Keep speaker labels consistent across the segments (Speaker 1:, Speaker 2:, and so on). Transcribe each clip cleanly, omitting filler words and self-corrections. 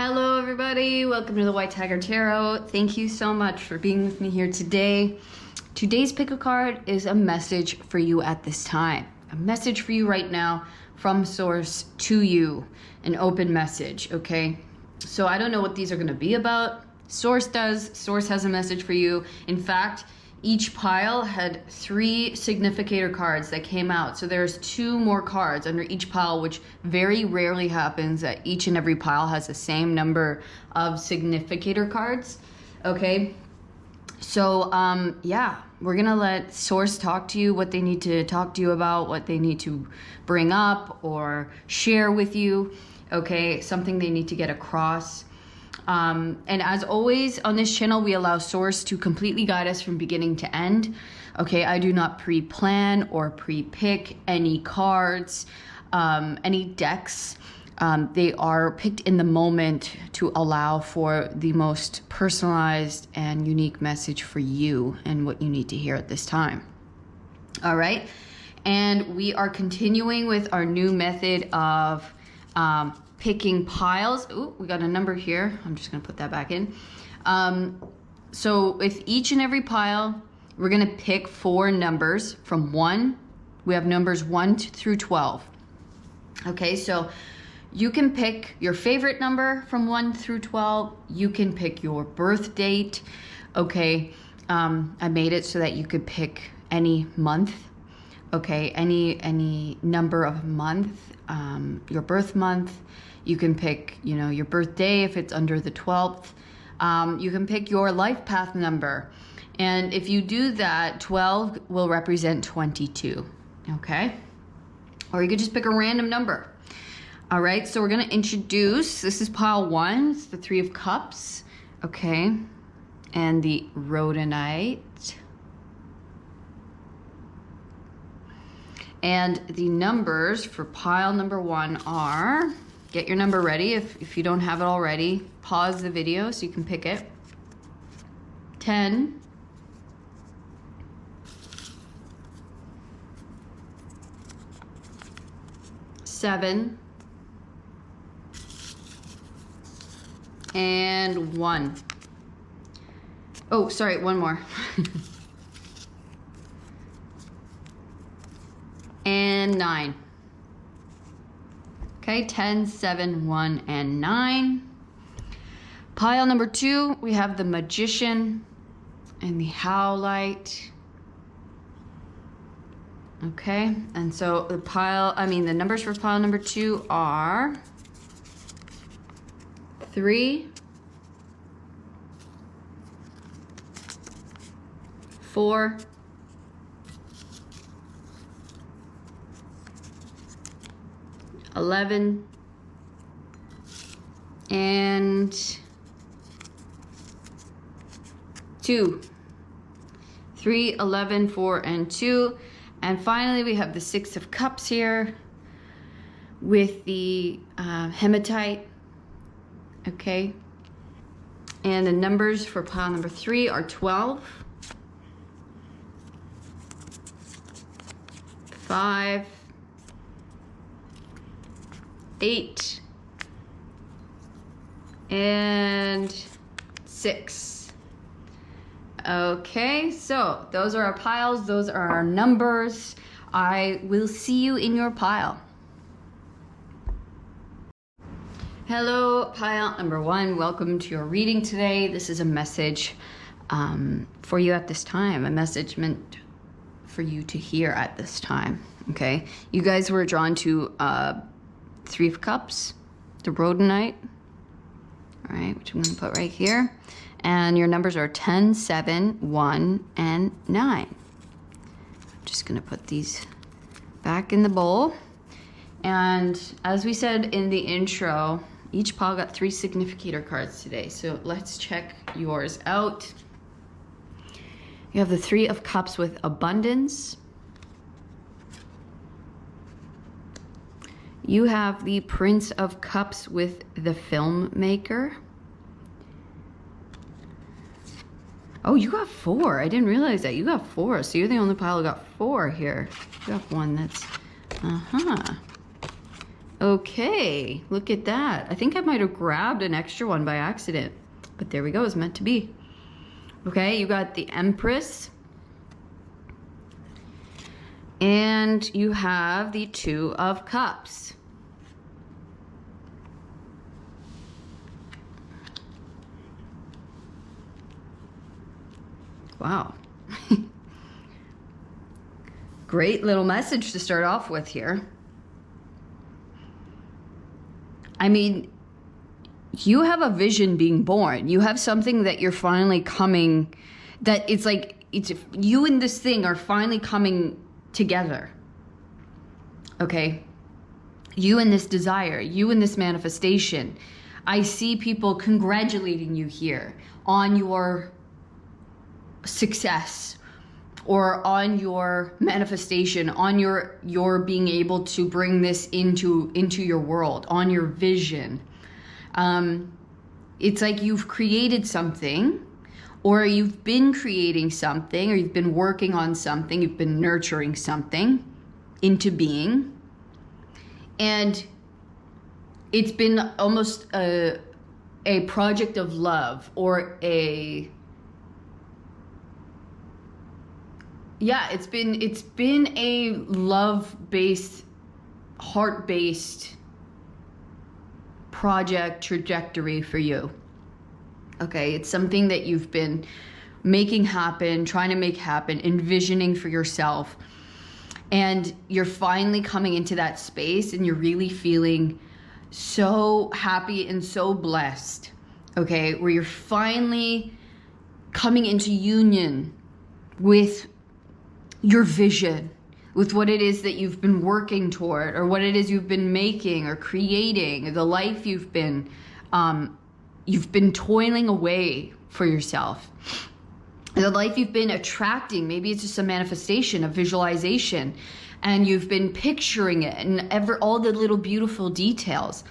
Speaker 1: Hello everybody, welcome to the White Tiger Tarot. Thank you so much for being with me here today. Today's pick a card is a message for you at this time. A message for you right now from Source to you. An open message, okay? So I don't know what these are gonna be about. Source does. Source has a message for you. In fact, each pile had 3 significator cards that came out. So there's 2 more cards under each pile, which very rarely happens that each and every pile has the same number of significator cards, okay? So, yeah, we're gonna let Source talk to you, what they need to talk to you about, what they need to bring up or share with you, okay? Something they need to get across. And as always on this channel, we allow Source to completely guide us from beginning to end. Okay, I do not pre-plan or pre-pick any cards, any decks. They are picked in the moment to allow for the most personalized and unique message for you and what you need to hear at this time. All right, and we are continuing with our new method of picking piles. Ooh, we got a number here. I'm just gonna put that back in. So with each and every pile, we're gonna pick 4 numbers from 1. We have numbers 1 through 12. Okay, so you can pick your favorite number from 1 through 12. You can pick your birth date. Okay, I made it so that you could pick any month. Okay, any number of month, your birth month. You can pick, you know, your birthday if it's under the 12th. You can pick your life path number. And if you do that, 12 will represent 22, okay? Or you could just pick a random number. All right, so we're gonna introduce, this is pile 1, it's the 3 of Cups, okay? And the Rhodonite. And the numbers for pile number 1 are, get your number ready. If you don't have it already, pause the video so you can pick it. 10, 7, and 1. Oh, sorry, one more. And 9. Okay, 10, 7, 1, and 9. Pile number 2, we have the Magician and the Howlite. Okay, and so the numbers for pile number 2 are 3, 4, 11, and 2. 3, 11, 4, and 2. And finally, we have the 6 of Cups here with the hematite, okay? And the numbers for pile number 3 are 12, 5, 8, and 6. Okay, so those are our piles, those are our numbers. I will see you in your pile. Hello, pile number 1. Welcome to your reading today. This is a message for you at this time, a message meant for you to hear at this time, okay? You guys were drawn to 3 of Cups, the Rhodonite, all right, which I'm gonna put right here. And your numbers are 10, 7, 1, and 9. I'm just gonna put these back in the bowl. And as we said in the intro, each pile got 3 significator cards today. So let's check yours out. You have the 3 of Cups with abundance. You have the Prince of Cups with the filmmaker. Oh, you got 4. I didn't realize that. You got 4. So you're the only pile who got 4 here. You have one that's, Okay, look at that. I think I might have grabbed an extra one by accident, but there we go, it's meant to be. Okay, you got the Empress, and you have the Two of Cups. Wow. Great little message to start off with here. I mean, you have a vision being born. You have something that you're finally coming, that it's like, it's you and this thing are finally coming together. Okay? You and this desire, you and this manifestation. I see people congratulating you here on your success, or on your manifestation, on your being able to bring this into your world, on your vision. It's like you've created something, or you've been creating something, or you've been working on something, you've been nurturing something into being, and it's been almost a project of love, or it's been a love-based, heart-based project trajectory for you. Okay, it's something that you've been making happen, trying to make happen, envisioning for yourself. And you're finally coming into that space, and you're really feeling so happy and so blessed. Okay, where you're finally coming into union with your vision, with what it is that you've been working toward, or what it is you've been making or creating, the life you've been toiling away for yourself, the life you've been attracting. Maybe it's just a manifestation, a visualization, and you've been picturing it, and all the little beautiful details.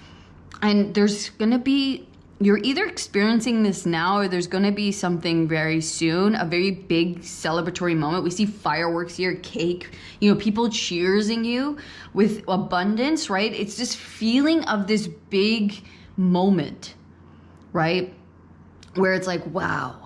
Speaker 1: And there's gonna be, you're either experiencing this now, or there's going to be something very soon, a very big celebratory moment. We see fireworks here, cake, people cheersing you with abundance, right? It's this feeling of this big moment, right? Where it's like, wow,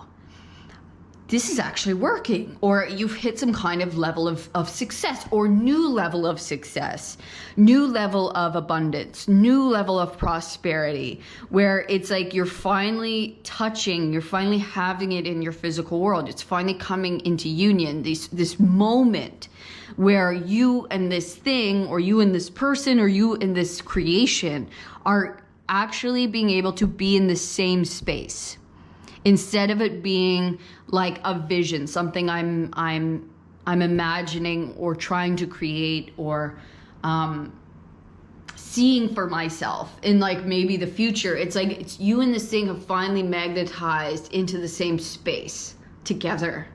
Speaker 1: this is actually working, or you've hit some kind of level of success, or new level of success, new level of abundance, new level of prosperity, where it's like you're finally having it in your physical world. It's finally coming into union, this moment where you and this thing, or you and this person, or you and this creation are actually being able to be in the same space. Instead of it being like a vision, something I'm imagining or trying to create, or seeing for myself in like maybe the future. It's like it's you and this thing have finally magnetized into the same space together.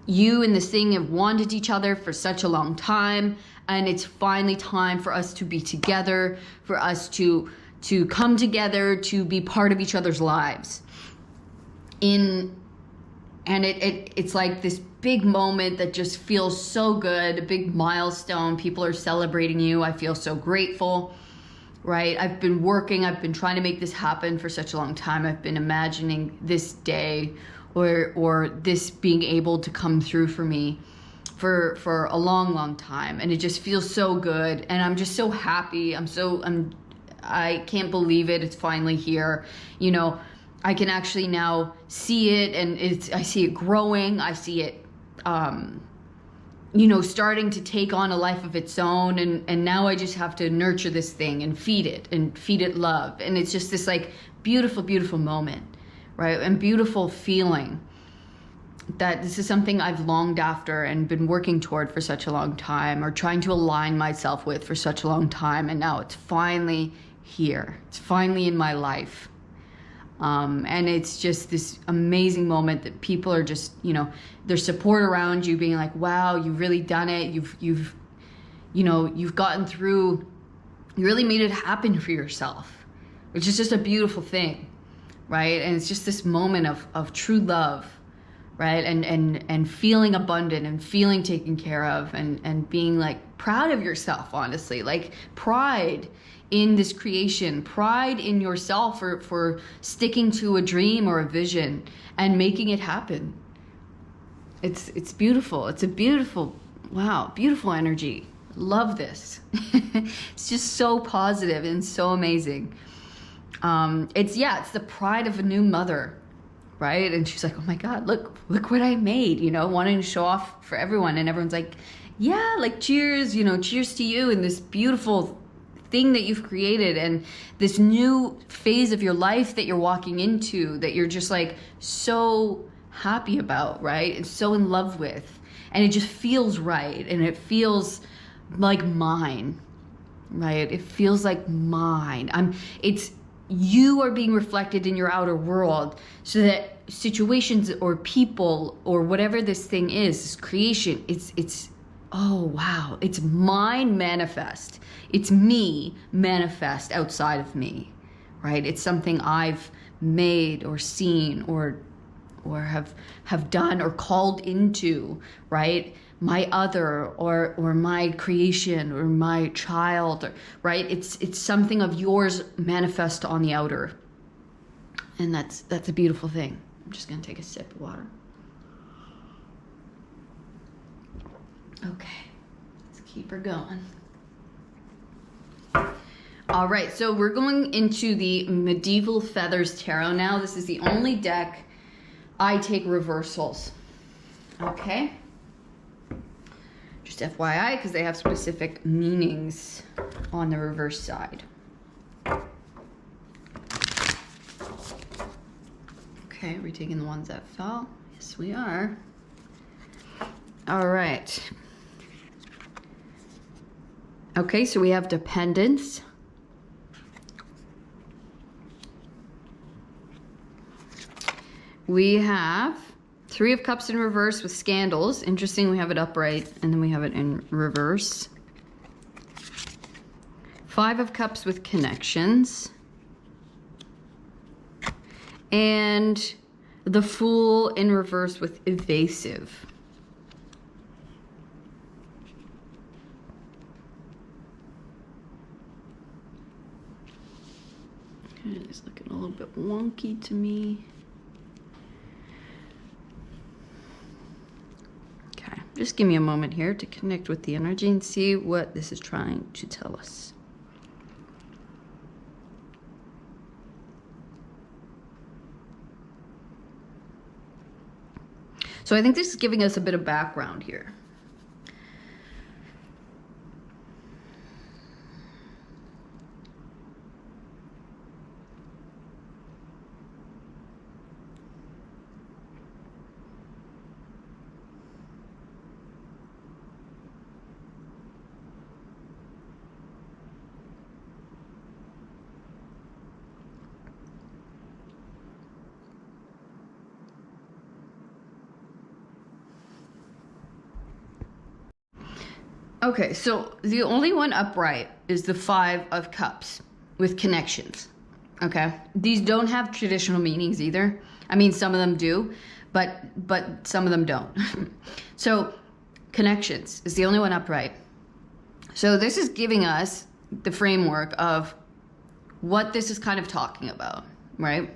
Speaker 1: You and this thing have wanted each other for such a long time, and it's finally time for us to be together, for us to come together, to be part of each other's lives. It's like this big moment that just feels so good, a big milestone. People are celebrating you. I feel so grateful, right? I've been trying to make this happen for such a long time. I've been imagining this day, or this being able to come through for me for a long time. And it just feels so good. And I'm just so happy. I can't believe it. It's finally here. I can actually now see it, and I see it growing. I see it, starting to take on a life of its own. And now I just have to nurture this thing and feed it love. And it's just this like beautiful, beautiful moment, right? And beautiful feeling that this is something I've longed after and been working toward for such a long time, or trying to align myself with for such a long time. And now it's finally here. It's finally in my life. And it's just this amazing moment that people are just, there's support around you, being like, wow, you've really done it. You've gotten through, you really made it happen for yourself, which is just a beautiful thing, right? And it's just this moment of true love, right? And feeling abundant and feeling taken care of, and being like proud of yourself, honestly, like pride in this creation, pride in yourself for sticking to a dream or a vision and making it happen. It's beautiful. It's a beautiful, wow, beautiful energy. Love this. It's just so positive and so amazing. It's the pride of a new mother, right? And she's like, oh my God, look what I made, you know, wanting to show off for everyone. And everyone's like, yeah, like cheers, you know, cheers to you and this beautiful thing that you've created and this new phase of your life that you're walking into, that you're just like so happy about, right? And so in love with, and it just feels right. And it feels like mine, right? It feels like mine. You are being reflected in your outer world, so that situations or people or whatever this thing is, this creation, it's oh wow, it's mine manifest. It's me manifest outside of me, right? It's something I've made or seen or have done or called into, right? My other or my creation or my child, right? It's something of yours manifest on the outer. And that's a beautiful thing. I'm just gonna take a sip of water. Okay, let's keep her going. All right, so we're going into the Medieval Feathers Tarot now. This is the only deck I take reversals, okay? Just FYI, because they have specific meanings on the reverse side. Okay, are we taking the ones that fell? Yes, we are. All right. Okay, so we have dependence. We have Three of Cups in reverse with scandals. Interesting, we have it upright and then we have it in reverse. Five of Cups with connections. And the Fool in reverse with evasive. It's looking a little bit wonky to me. Okay, just give me a moment here to connect with the energy and see what this is trying to tell us. So I think this is giving us a bit of background here. Okay, so the only one upright is the Five of Cups with connections, okay? These don't have traditional meanings either. I mean, some of them do, but some of them don't. So connections is the only one upright. So this is giving us the framework of what this is kind of talking about, right?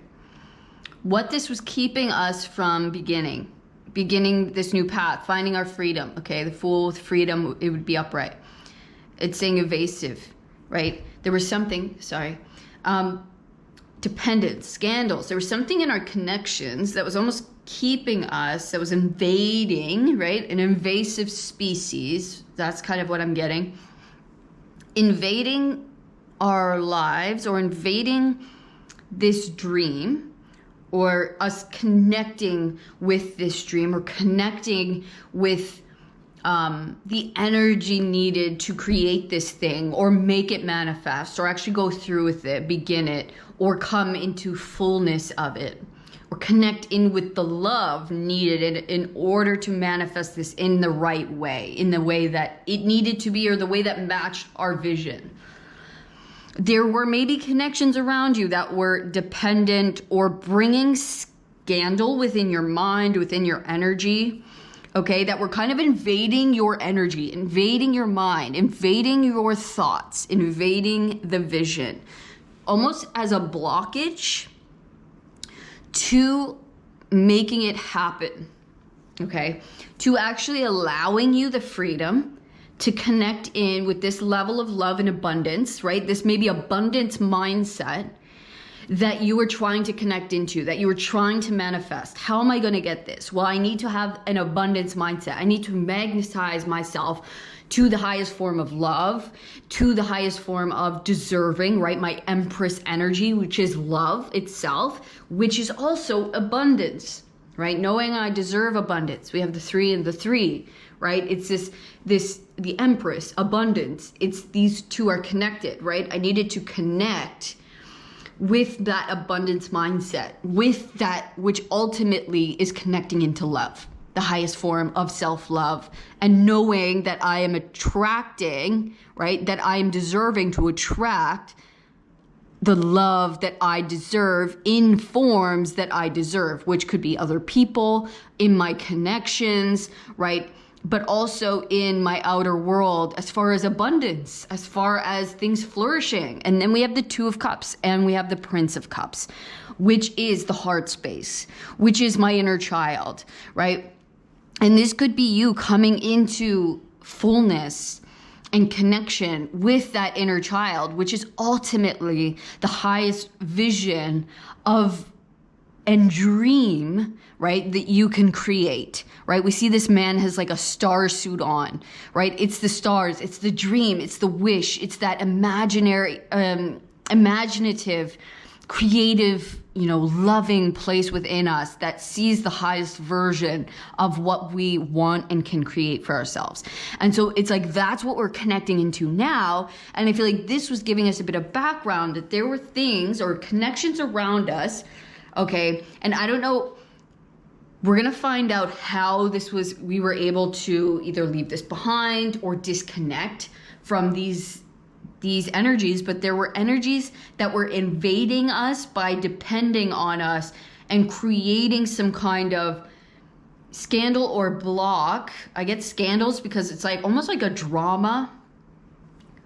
Speaker 1: What this was keeping us from beginning this new path, finding our freedom, okay? The Fool with freedom, it would be upright. It's saying evasive, right? There was something, dependence, scandals. There was something in our connections that was almost keeping us, that was invading, right? An invasive species. That's kind of what I'm getting. Invading our lives or invading this dream, or us connecting with this dream, or connecting with the energy needed to create this thing, or make it manifest, or actually go through with it, begin it, or come into fullness of it, or connect in with the love needed in order to manifest this in the right way, in the way that it needed to be, or the way that matched our vision. There were maybe connections around you that were dependent or bringing scandal within your mind, within your energy, okay, that were kind of invading your energy, invading your mind, invading your thoughts, invading the vision, almost as a blockage to making it happen, okay, to actually allowing you the freedom to connect in with this level of love and abundance, right? This maybe abundance mindset that you were trying to connect into, that you were trying to manifest. How am I going to get this? Well, I need to have an abundance mindset. I need to magnetize myself to the highest form of love, to the highest form of deserving, right? My Empress energy, which is love itself, which is also abundance, right? Knowing I deserve abundance. We have the 3 and the 3, right? It's the Empress, abundance. It's these two are connected, right? I needed to connect with that abundance mindset, with that which ultimately is connecting into love, the highest form of self-love, and knowing that I am attracting, right, that I am deserving to attract the love that I deserve in forms that I deserve, which could be other people, in my connections, right, but also in my outer world as far as abundance, as far as things flourishing. And then we have the 2 of Cups and we have the Prince of Cups, which is the heart space, which is my inner child, right? And this could be you coming into fullness and connection with that inner child, which is ultimately the highest vision of and dream, right, that you can create, right? We see this man has like a star suit on, right? It's the stars, it's the dream, it's the wish, it's that imaginary, imaginative, creative, loving place within us that sees the highest version of what we want and can create for ourselves. And so it's like, that's what we're connecting into now. And I feel like this was giving us a bit of background that there were things or connections around us. Okay, and I don't know, we're gonna find out how we were able to either leave this behind or disconnect from these energies, but there were energies that were invading us by depending on us and creating some kind of scandal or block. I get scandals because it's like almost like a drama,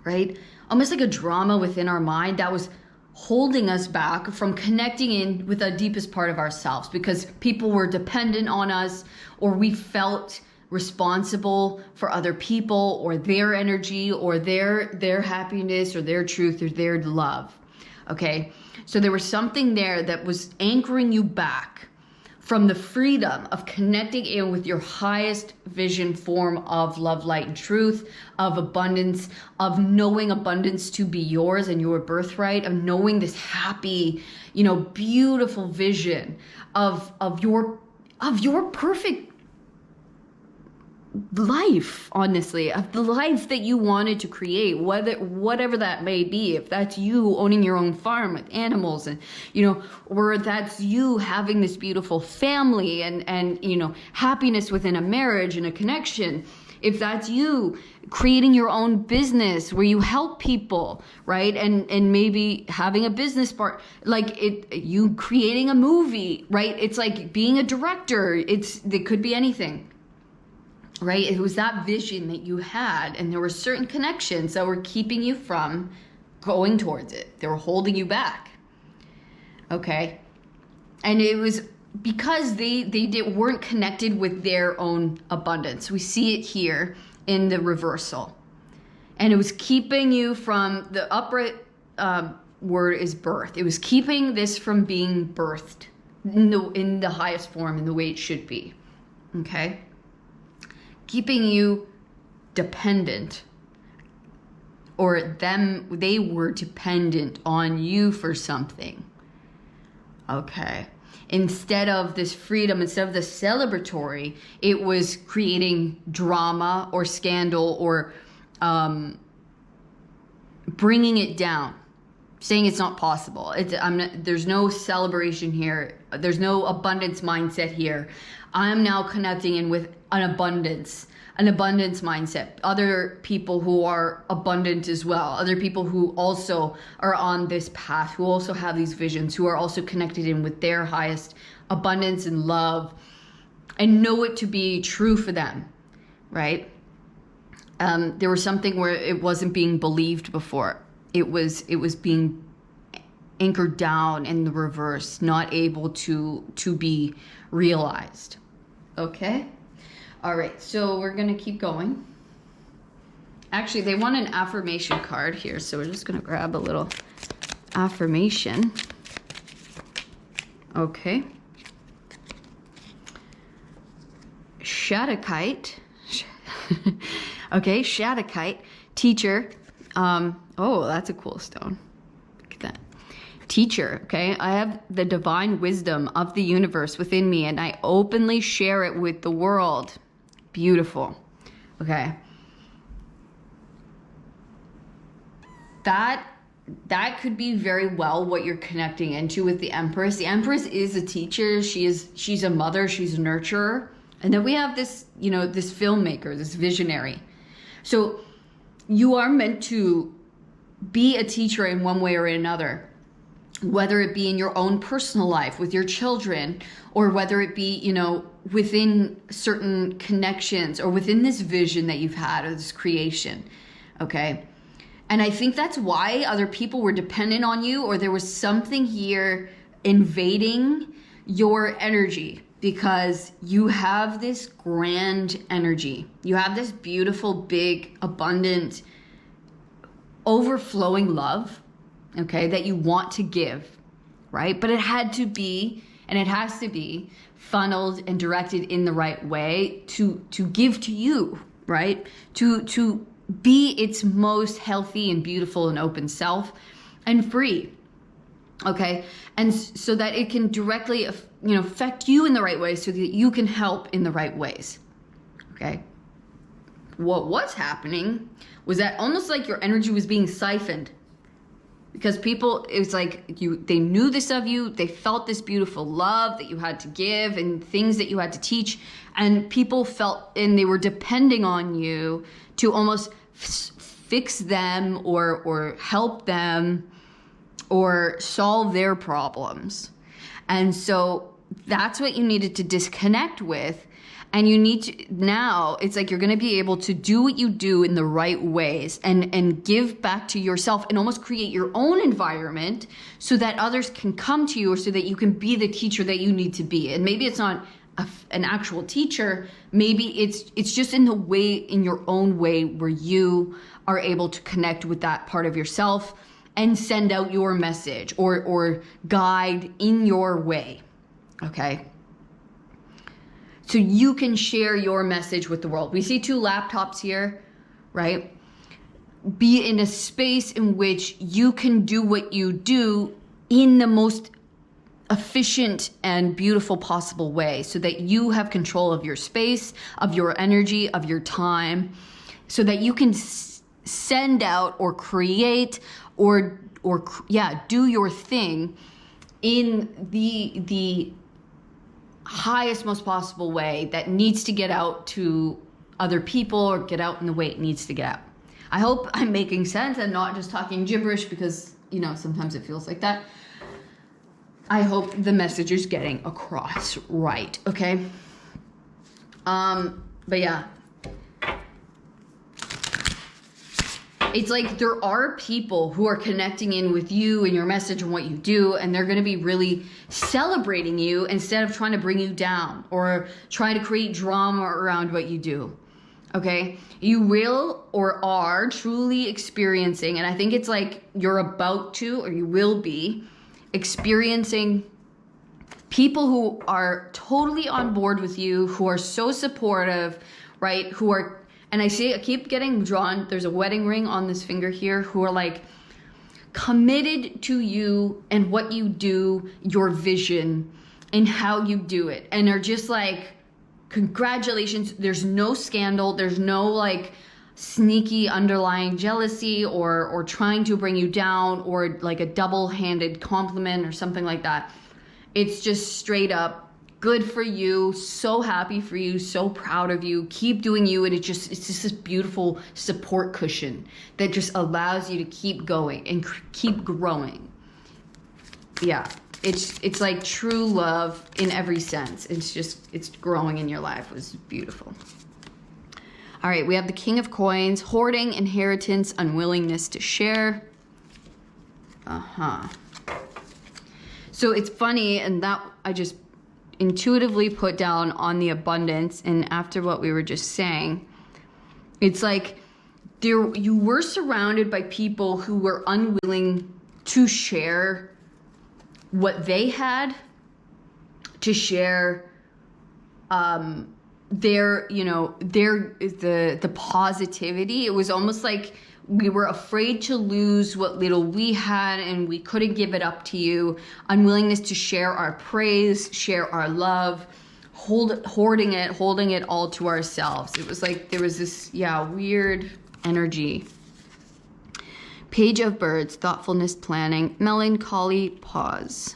Speaker 1: right? Almost like a drama within our mind that was holding us back from connecting in with the deepest part of ourselves because people were dependent on us, or we felt responsible for other people or their energy or their happiness or their truth or their love. Okay, so there was something there that was anchoring you back from the freedom of connecting in with your highest vision form of love, light, and truth, of abundance, of knowing abundance to be yours and your birthright, of knowing this happy, beautiful vision of your perfect life, honestly, of the life that you wanted to create, whatever that may be. If that's you owning your own farm with animals and, or that's you having this beautiful family and happiness within a marriage and a connection. If that's you creating your own business where you help people, right? And maybe having a business part, you creating a movie, right? It's like being a director. It could be anything. Right? It was that vision that you had, and there were certain connections that were keeping you from going towards it. They were holding you back. Okay? And it was because they weren't connected with their own abundance. We see it here in the reversal. And it was keeping you from the upright word is birth. It was keeping this from being birthed in the highest form, in the way it should be. Okay? Keeping you dependent, or they were dependent on you for something. Okay. Instead of this freedom, instead of the celebratory, it was creating drama or scandal or bringing it down, saying it's not possible. There's no celebration here. There's no abundance mindset here. I'm now connecting in with an abundance an abundance mindset, other people who are abundant as well, other people who also are on this path, who also have these visions, who are also connected in with their highest abundance and love, and know it to be true for them, right? There was something where it wasn't being believed before. It was being anchored down in the reverse, not able to be realized. Okay? All right, so we're gonna keep going. Actually, they want an affirmation card here, so we're just gonna grab a little affirmation. Okay. Shadakite. Okay, Shadakite, teacher. Oh, that's a cool stone. Look at that. Teacher, okay? I have the divine wisdom of the universe within me, and I openly share it with the world. Beautiful. Okay. That could be very well what you're connecting into with the Empress. The Empress is a teacher. She's a mother. She's a nurturer. And then we have this, you know, this filmmaker, this visionary. So you are meant to be a teacher in one way or another, whether it be in your own personal life with your children, or whether it be, you know, within certain connections or within this vision that you've had or this creation. Okay. And I think that's why other people were dependent on you, or there was something here invading your energy, because you have this grand energy. You have this beautiful, big, abundant, overflowing love, okay, that you want to give, right? But it had to be, and it has to be, funneled and directed in the right way to give to you, right? To be its most healthy and beautiful and open self and free, okay? And so that it can directly, you know, affect you in the right way, so that you can help in the right ways, okay? What was happening was that almost like your energy was being siphoned, because people, it was like they knew this of you, they felt this beautiful love that you had to give and things that you had to teach, and people felt, and they were depending on you to almost fix them or help them or solve their problems. And so that's what you needed to disconnect with. And you need to, now it's like you're going to be able to do what you do in the right ways and give back to yourself and almost create your own environment so that others can come to you, or so that you can be the teacher that you need to be. And maybe it's not an actual teacher, maybe it's just in the way, in your own way, where you are able to connect with that part of yourself and send out your message or guide in your way, okay? So you can share your message with the world. We see two laptops here, right? Be in a space in which you can do what you do in the most efficient and beautiful possible way, so that you have control of your space, of your energy, of your time, so that you can send out or create or do your thing in the highest, most possible way that needs to get out to other people, or get out in the way it needs to get out. I hope I'm making sense and not just talking gibberish, because, you know, sometimes it feels like that. I hope the message is getting across right, okay? But yeah. It's like there are people who are connecting in with you and your message and what you do, and they're going to be really celebrating you instead of trying to bring you down or trying to create drama around what you do, okay? You will or are truly experiencing, and I think it's like you're about to, or you will be, experiencing people who are totally on board with you, who are so supportive, right? Who are, and I keep getting drawn, there's a wedding ring on this finger here, who are like committed to you and what you do, your vision, and how you do it. And are just like, congratulations, there's no scandal, there's no like sneaky underlying jealousy or trying to bring you down, or like a double-handed compliment or something like that. It's just straight up good for you. So happy for you. So proud of you. Keep doing you. And it's just this beautiful support cushion that just allows you to keep going and keep growing. Yeah. It's like true love in every sense. It's growing in your life. It was beautiful. All right, we have the King of Coins, hoarding, inheritance, unwillingness to share. So it's funny, and that I just intuitively put down on the abundance, and after what we were just saying, it's like you were surrounded by people who were unwilling to share what they had, to share their, you know, the positivity. It was almost like we were afraid to lose what little we had, and we couldn't give it up to you. Unwillingness to share our praise, share our love, holding it all to ourselves. It was like there was this, weird energy. Page of Birds, thoughtfulness, planning, melancholy, pause.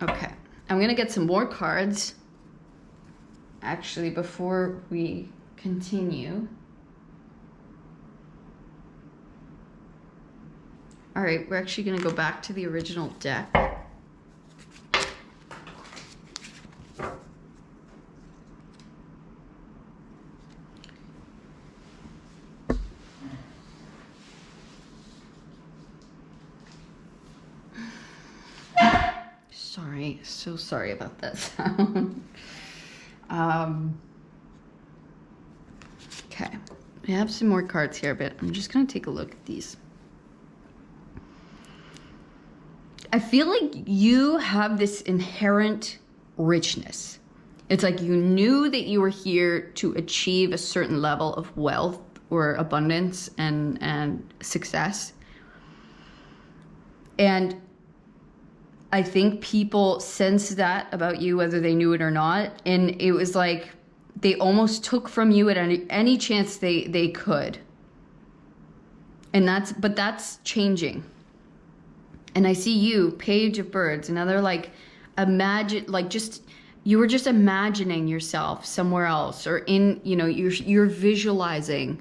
Speaker 1: Okay, I'm gonna get some more cards. Actually, before we continue. All right, we're actually gonna go back to the original deck. Sorry, so sorry about that sound. Okay, we have some more cards here, but I'm just gonna take a look at these. I feel like you have this inherent richness. It's like you knew that you were here to achieve a certain level of wealth or abundance and success. And I think people sense that about you, whether they knew it or not. And it was like they almost took from you at any chance they could. And that's changing. And I see you, Page of Birds, another like you were just imagining yourself somewhere else, or in, you know, you're visualizing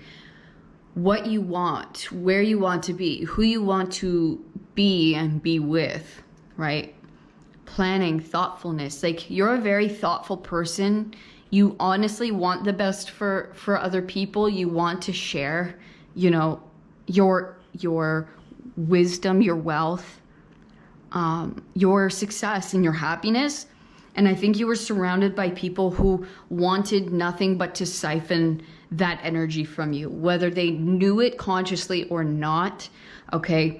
Speaker 1: what you want, where you want to be, who you want to be and be with. Right? Planning, thoughtfulness. Like, you're a very thoughtful person. You honestly want the best for other people. You want to share, you know, your wisdom, your wealth, your success and your happiness. And I think you were surrounded by people who wanted nothing but to siphon that energy from you, whether they knew it consciously or not. Okay.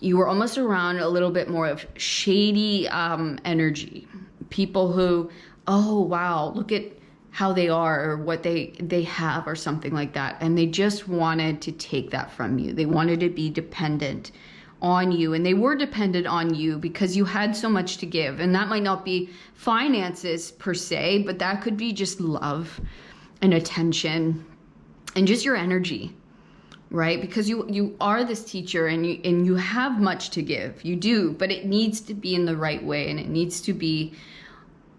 Speaker 1: You were almost around a little bit more of shady energy. People who, oh, wow, look at how they are or what they have or something like that. And they just wanted to take that from you. They wanted to be dependent on you. And they were dependent on you because you had so much to give. And that might not be finances per se, but that could be just love and attention and just your energy. Right? Because you are this teacher and you have much to give. You do, but it needs to be in the right way, and it needs to be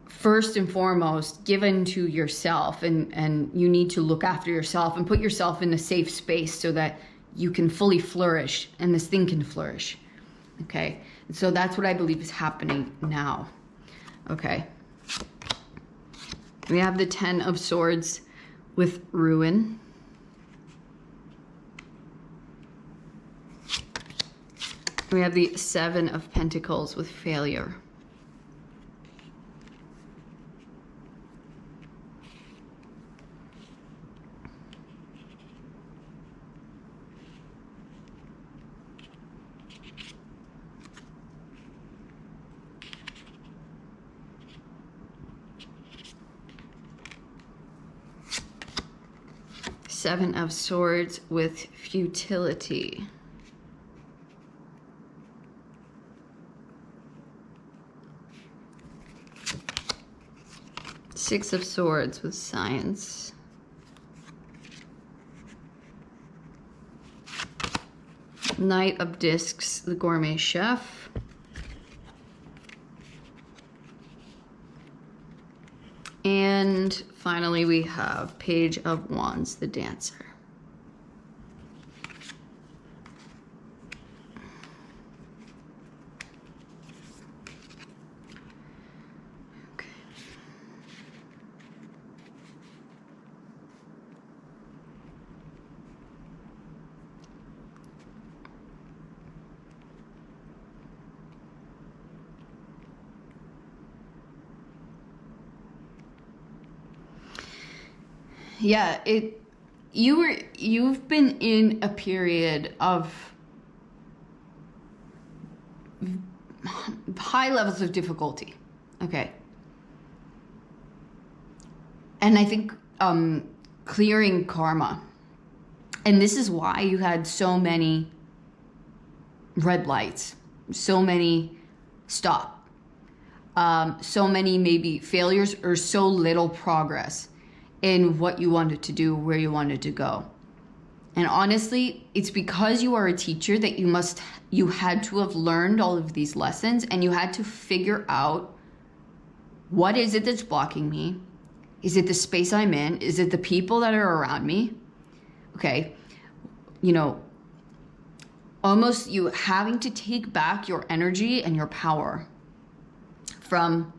Speaker 1: first and foremost given to yourself, and you need to look after yourself and put yourself in a safe space so that you can fully flourish and this thing can flourish. Okay? And so that's what I believe is happening now. Okay. We have the 10 of Swords with ruin. We have the 7 of Pentacles with failure. Seven of Swords with futility. Six of Swords with science. Knight of Discs, the Gourmet Chef. And finally, we have Page of Wands, the Dancer. Okay. Yeah, you've been in a period of high levels of difficulty. Okay. And I think clearing karma. And this is why you had so many red lights, so many stop, so many maybe failures, or so little progress in what you wanted to do, where you wanted to go. And honestly, it's because you are a teacher that you had to have learned all of these lessons, and you had to figure out, what is it that's blocking me? Is it the space I'm in? Is it the people that are around me? Okay, you know, almost you having to take back your energy and your power from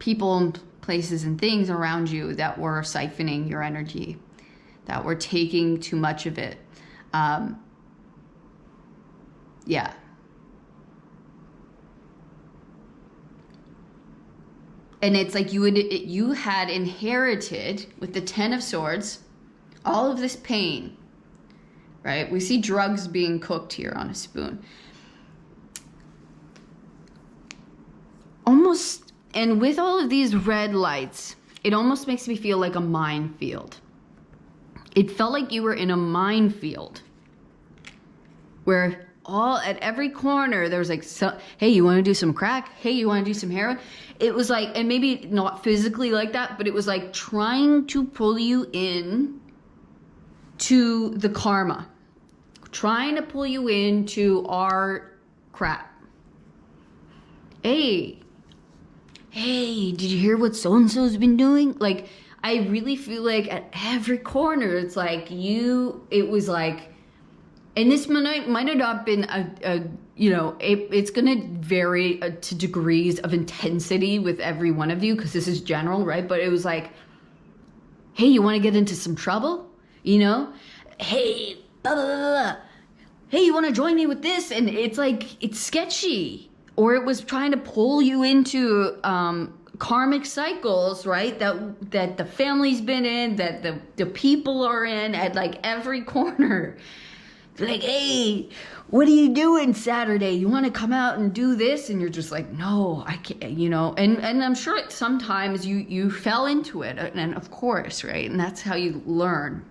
Speaker 1: people and places and things around you that were siphoning your energy, that were taking too much of it. Yeah. And it's like you had inherited, with the Ten of Swords, all of this pain, right? We see drugs being cooked here on a spoon. Almost. And with all of these red lights, it almost makes me feel like a minefield. It felt like you were in a minefield where at every corner there was like, hey, you want to do some crack? Hey, you want to do some heroin? It was like, and maybe not physically like that, but it was like trying to pull you in to the karma, trying to pull you into our crap. Hey, did you hear what so-and-so's been doing? Like, I really feel like at every corner, it's like it was like, and this might have not been it's going to vary to degrees of intensity with every one of you, because this is general, right? But it was like, hey, you want to get into some trouble? You know? Hey, blah, blah, blah, blah. Hey, you want to join me with this? And it's like, it's sketchy. Or it was trying to pull you into karmic cycles, right? That the family's been in, that the people are in at like every corner. Like, hey, what are you doing Saturday? You want to come out and do this? And you're just like, no, I can't, you know. And I'm sure sometimes you fell into it, and of course, right? And that's how you learn.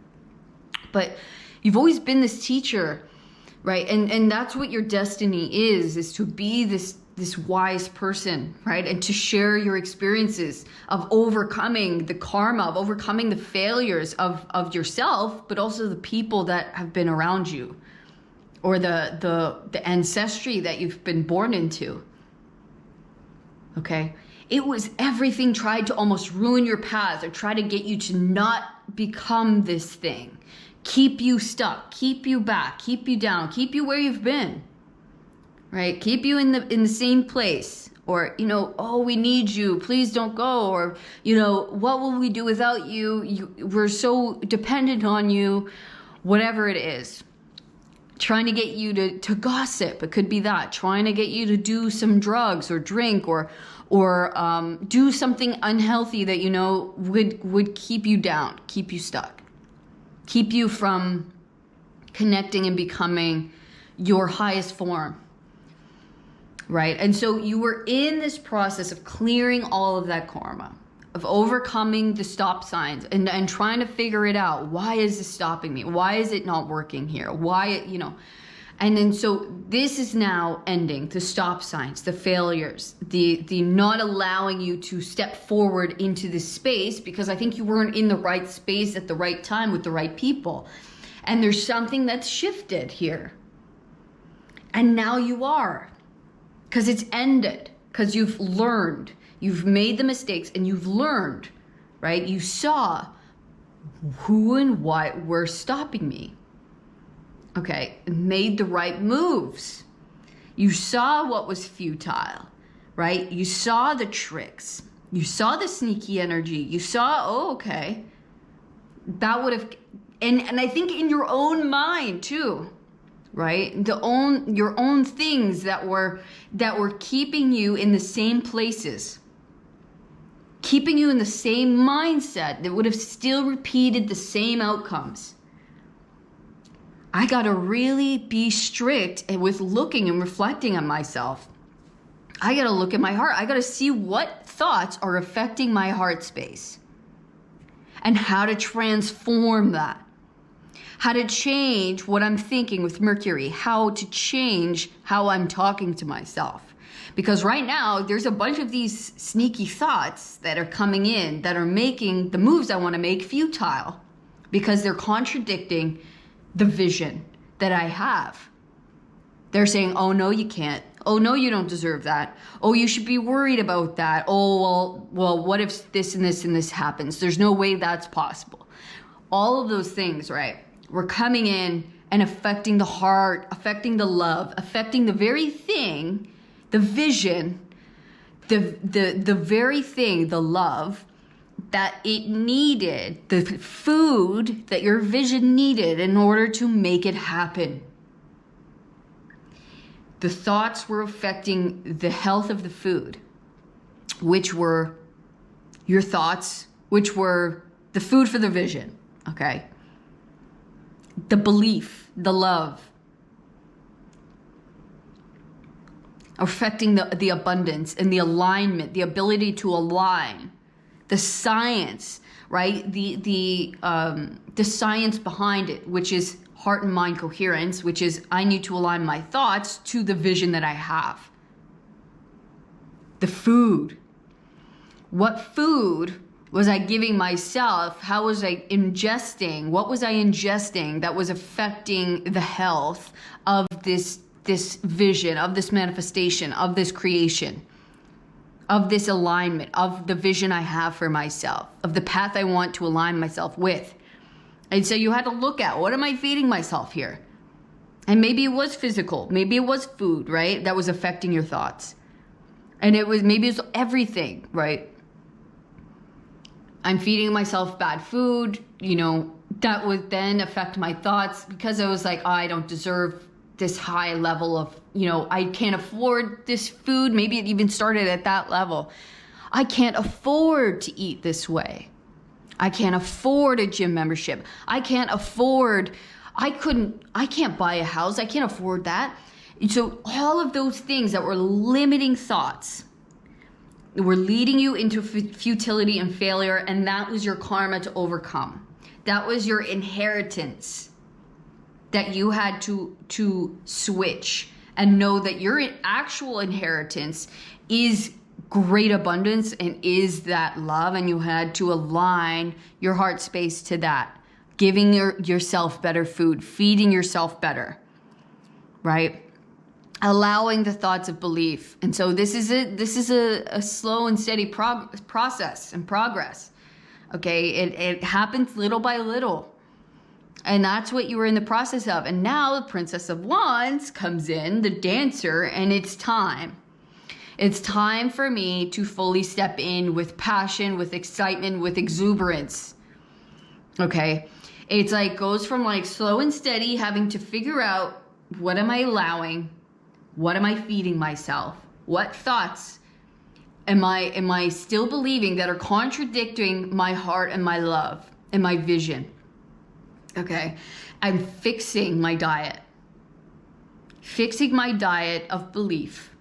Speaker 1: But you've always been this teacher, right? And that's what your destiny is to be this wise person, right? And to share your experiences of overcoming the karma, of overcoming the failures of yourself, but also the people that have been around you, or the ancestry that you've been born into. Okay? It was everything tried to almost ruin your path, or try to get you to not become this thing. Keep you stuck, keep you back, keep you down, keep you where you've been, right? Keep you in the same place, or, you know, oh, we need you, please don't go, or, you know, what will we do without you? We're so dependent on you, whatever it is. Trying to get you to gossip, it could be that. Trying to get you to do some drugs or drink, or do something unhealthy that, you know, would keep you down, keep you stuck. Keep you from connecting and becoming your highest form, right? And so you were in this process of clearing all of that karma, of overcoming the stop signs, and trying to figure it out. Why is this stopping me? Why is it not working here? Why, you know? And then so this is now ending, the stop signs, the failures, the not allowing you to step forward into this space, because I think you weren't in the right space at the right time with the right people. And there's something that's shifted here. And now you are, because it's ended, because you've learned, you've made the mistakes and you've learned, right? You saw who and what were stopping me. Okay, made the right moves. You saw what was futile, right? You saw the tricks. You saw the sneaky energy. You saw, oh, okay, that would have, and I think in your own mind too, right? Your own things that were keeping you in the same places, keeping you in the same mindset that would have still repeated the same outcomes. I gotta really be strict with looking and reflecting on myself. I gotta look at my heart. I gotta see what thoughts are affecting my heart space and how to transform that. How to change what I'm thinking with Mercury. How to change how I'm talking to myself. Because right now, there's a bunch of these sneaky thoughts that are coming in that are making the moves I wanna make futile because they're contradicting the vision that I have. They're saying, oh no, you can't. Oh no, you don't deserve that. Oh, you should be worried about that. Oh, well, what if this and this and this happens? There's no way that's possible. All of those things, right? We're coming in and affecting the heart, affecting the love, affecting the very thing, the vision, the very thing, the love, that it needed, the food that your vision needed in order to make it happen. The thoughts were affecting the health of the food, which were your thoughts, which were the food for the vision, okay? The belief, the love, affecting the abundance and the alignment, the ability to align. The science, right? The science behind it, which is heart and mind coherence, which is I need to align my thoughts to the vision that I have. The food. What food was I giving myself? How was I ingesting? What was I ingesting that was affecting the health of this vision, of this manifestation, of this creation? Of this alignment, of the vision I have for myself, of the path I want to align myself with. And so you had to look at, what am I feeding myself here? And maybe it was physical, maybe it was food, right? That was affecting your thoughts. And maybe it was everything, right? I'm feeding myself bad food, that would then affect my thoughts because I was like, oh, I don't deserve this high level of, I can't afford this food. Maybe it even started at that level. I can't afford to eat this way. I can't afford a gym membership. I can't buy a house. I can't afford that. And so all of those things that were limiting thoughts were leading you into futility and failure. And that was your karma to overcome. That was your inheritance that you had to switch and know that your actual inheritance is great abundance and is that love, and you had to align your heart space to that, giving yourself better food, feeding yourself better, right? Allowing the thoughts of belief. And so this is a slow and steady process and progress. Okay, it happens little by little. And that's what you were in the process of. And now the Princess of Wands comes in, the dancer, and it's time. It's time for me to fully step in with passion, with excitement, with exuberance. Okay? It's like goes from like slow and steady, having to figure out, what am I allowing? What am I feeding myself? What thoughts am I still believing that are contradicting my heart and my love and my vision? Okay, I'm fixing my diet. Fixing my diet of belief,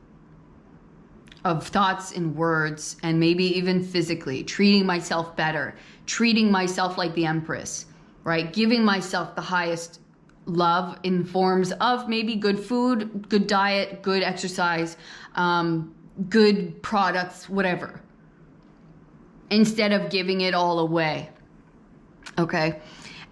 Speaker 1: of thoughts and words, and maybe even physically, treating myself better, treating myself like the Empress, right? Giving myself the highest love in forms of maybe good food, good diet, good exercise, good products, whatever, instead of giving it all away. Okay.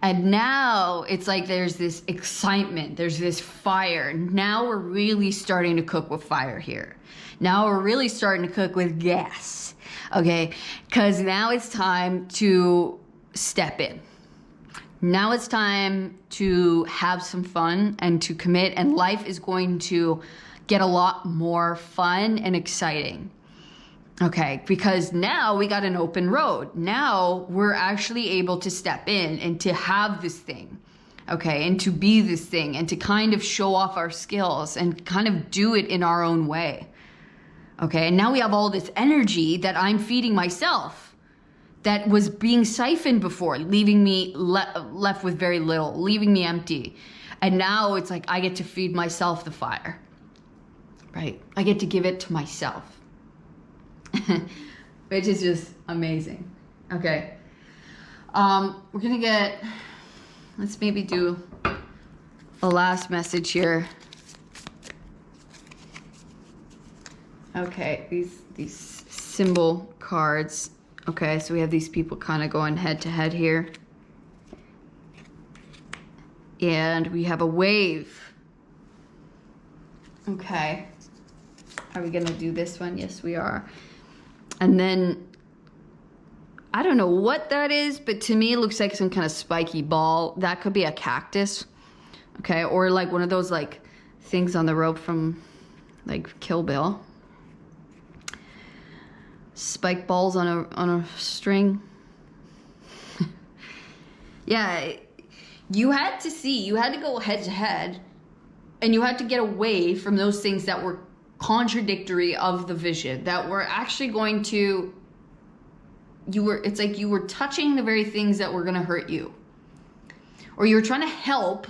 Speaker 1: And now it's like there's this excitement, there's this fire. Now we're really starting to cook with fire here. Now we're really starting to cook with gas, okay? Because now it's time to step in. Now it's time to have some fun and to commit, and life is going to get a lot more fun and exciting. Okay, because now we got an open road. Now we're actually able to step in and to have this thing, okay, and to be this thing and to kind of show off our skills and kind of do it in our own way. Okay, and now we have all this energy that I'm feeding myself that was being siphoned before, leaving me left with very little, leaving me empty. And now it's like I get to feed myself the fire, right? I get to give it to myself. Which is just amazing. Okay. We're gonna get, let's maybe do a last message here. Okay, these symbol cards. Okay, so we have these people kind of going head to head here. And we have a wave. Okay. Are we gonna do this one? Yes, we are. And then, I don't know what that is, but to me it looks like some kind of spiky ball. That could be a cactus, okay? Or like one of those like things on the rope from like Kill Bill. Spike balls on a string. Yeah, you had to go head to head, and you had to get away from those things that were contradictory of the vision, that were actually going to, it's like you were touching the very things that were going to hurt you, or you were trying to help.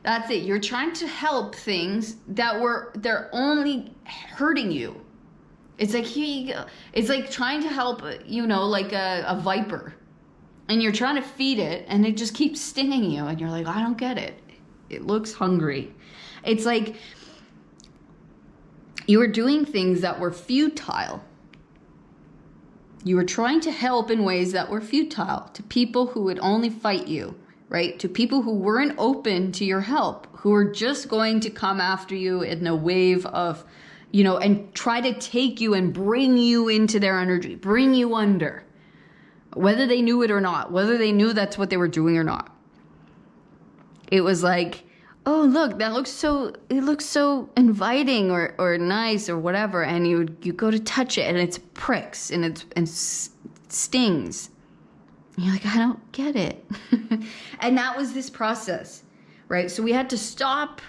Speaker 1: That's it, you're trying to help things that they're only hurting you. It's like it's like trying to help, you know, like a viper, and you're trying to feed it and it just keeps stinging you, and you're like, I don't get it, it looks hungry. It's like you were doing things that were futile. You were trying to help in ways that were futile to people who would only fight you, right? To people who weren't open to your help, who were just going to come after you in a wave of, you know, and try to take you and bring you into their energy, bring you under, whether they knew it or not, whether they knew that's what they were doing or not. It was like, oh, look, it looks so inviting or nice or whatever. And you go to touch it and it's pricks and stings. And you're like, I don't get it. And that was this process, right? So we had to stop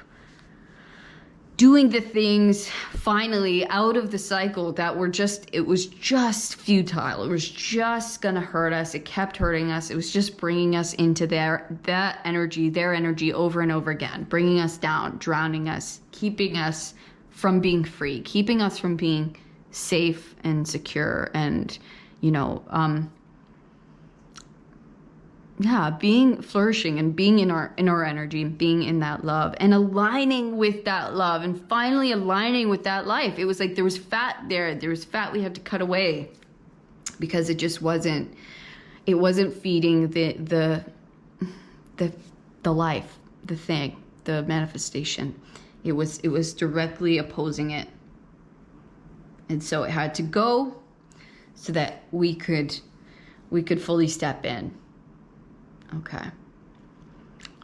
Speaker 1: doing the things finally out of the cycle that were it was just futile. It was just gonna hurt us. It kept hurting us. It was just bringing us into their energy over and over again, bringing us down, drowning us, keeping us from being free, keeping us from being safe and secure, and, you know, being flourishing and being in our energy, and being in that love and aligning with that love, and finally aligning with that life. It was like there was fat there. There was fat we had to cut away because it just wasn't feeding the life, the thing, the manifestation. It was directly opposing it. And so it had to go so that we could fully step in. Okay.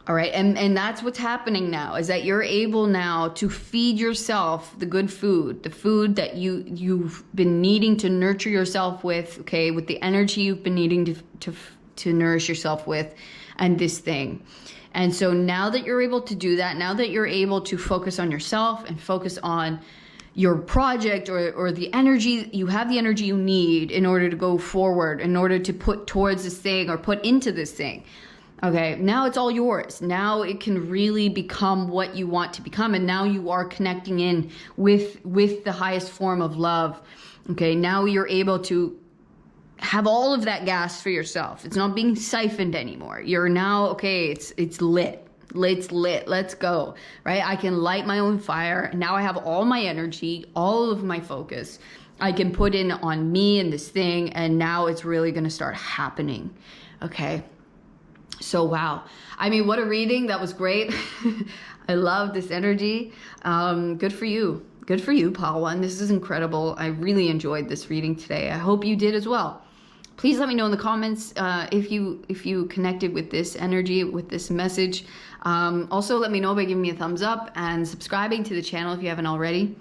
Speaker 1: All right. And that's what's happening now, is that you're able now to feed yourself the good food, the food that you've been needing to nurture yourself with, okay, with the energy you've been needing to nourish yourself with, and this thing. And so now that you're able to do that, now that you're able to focus on yourself and focus on your project or the energy, you have the energy you need in order to go forward, in order to put towards this thing or put into this thing. Okay, now it's all yours. Now it can really become what you want to become. And now you are connecting in with the highest form of love. Okay, now you're able to have all of that gas for yourself. It's not being siphoned anymore. You're now, okay, it's lit. It's lit. Let's go, right? I can light my own fire. Now I have all my energy, all of my focus. I can put in on me and this thing, and now it's really going to start happening, okay? So wow, I mean, what a reading. That was great. I love this energy. Good for you. Good for you, Pal One. This is incredible. I really enjoyed this reading today. I hope you did as well. Please let me know in the comments if you connected with this energy, with this message. Also, let me know by giving me a thumbs up and subscribing to the channel if you haven't already.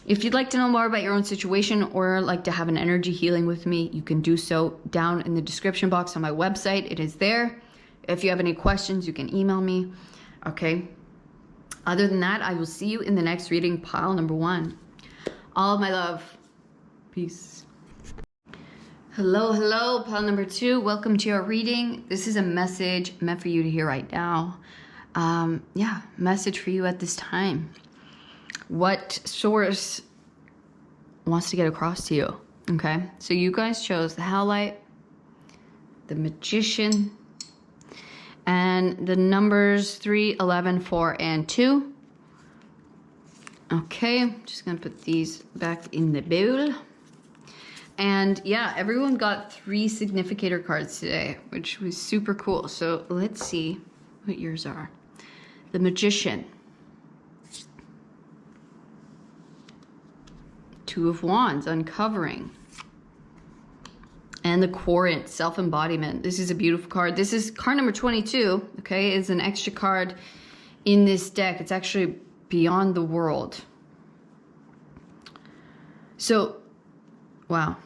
Speaker 1: If you'd like to know more about your own situation or like to have an energy healing with me, you can do so down in the description box on my website. It is there. If you have any questions, you can email me. Okay. Other than that, I will see you in the next reading, pile number 1. All of my love. Peace. Hello, hello, pile number 2. Welcome to your reading. This is a message meant for you to hear right now. Yeah, message for you at this time. What source wants to get across to you? Okay, so you guys chose the Howlite, the Magician, and the numbers 3, 11, 4, and 2. Okay, I'm just gonna put these back in the bowl. And yeah, everyone got 3 significator cards today, which was super cool. So let's see what yours are. The Magician. 2 of Wands, uncovering. And the Quarrant, self-embodiment. This is a beautiful card. This is card number 22, okay? It's an extra card in this deck. It's actually Beyond the World. So, wow.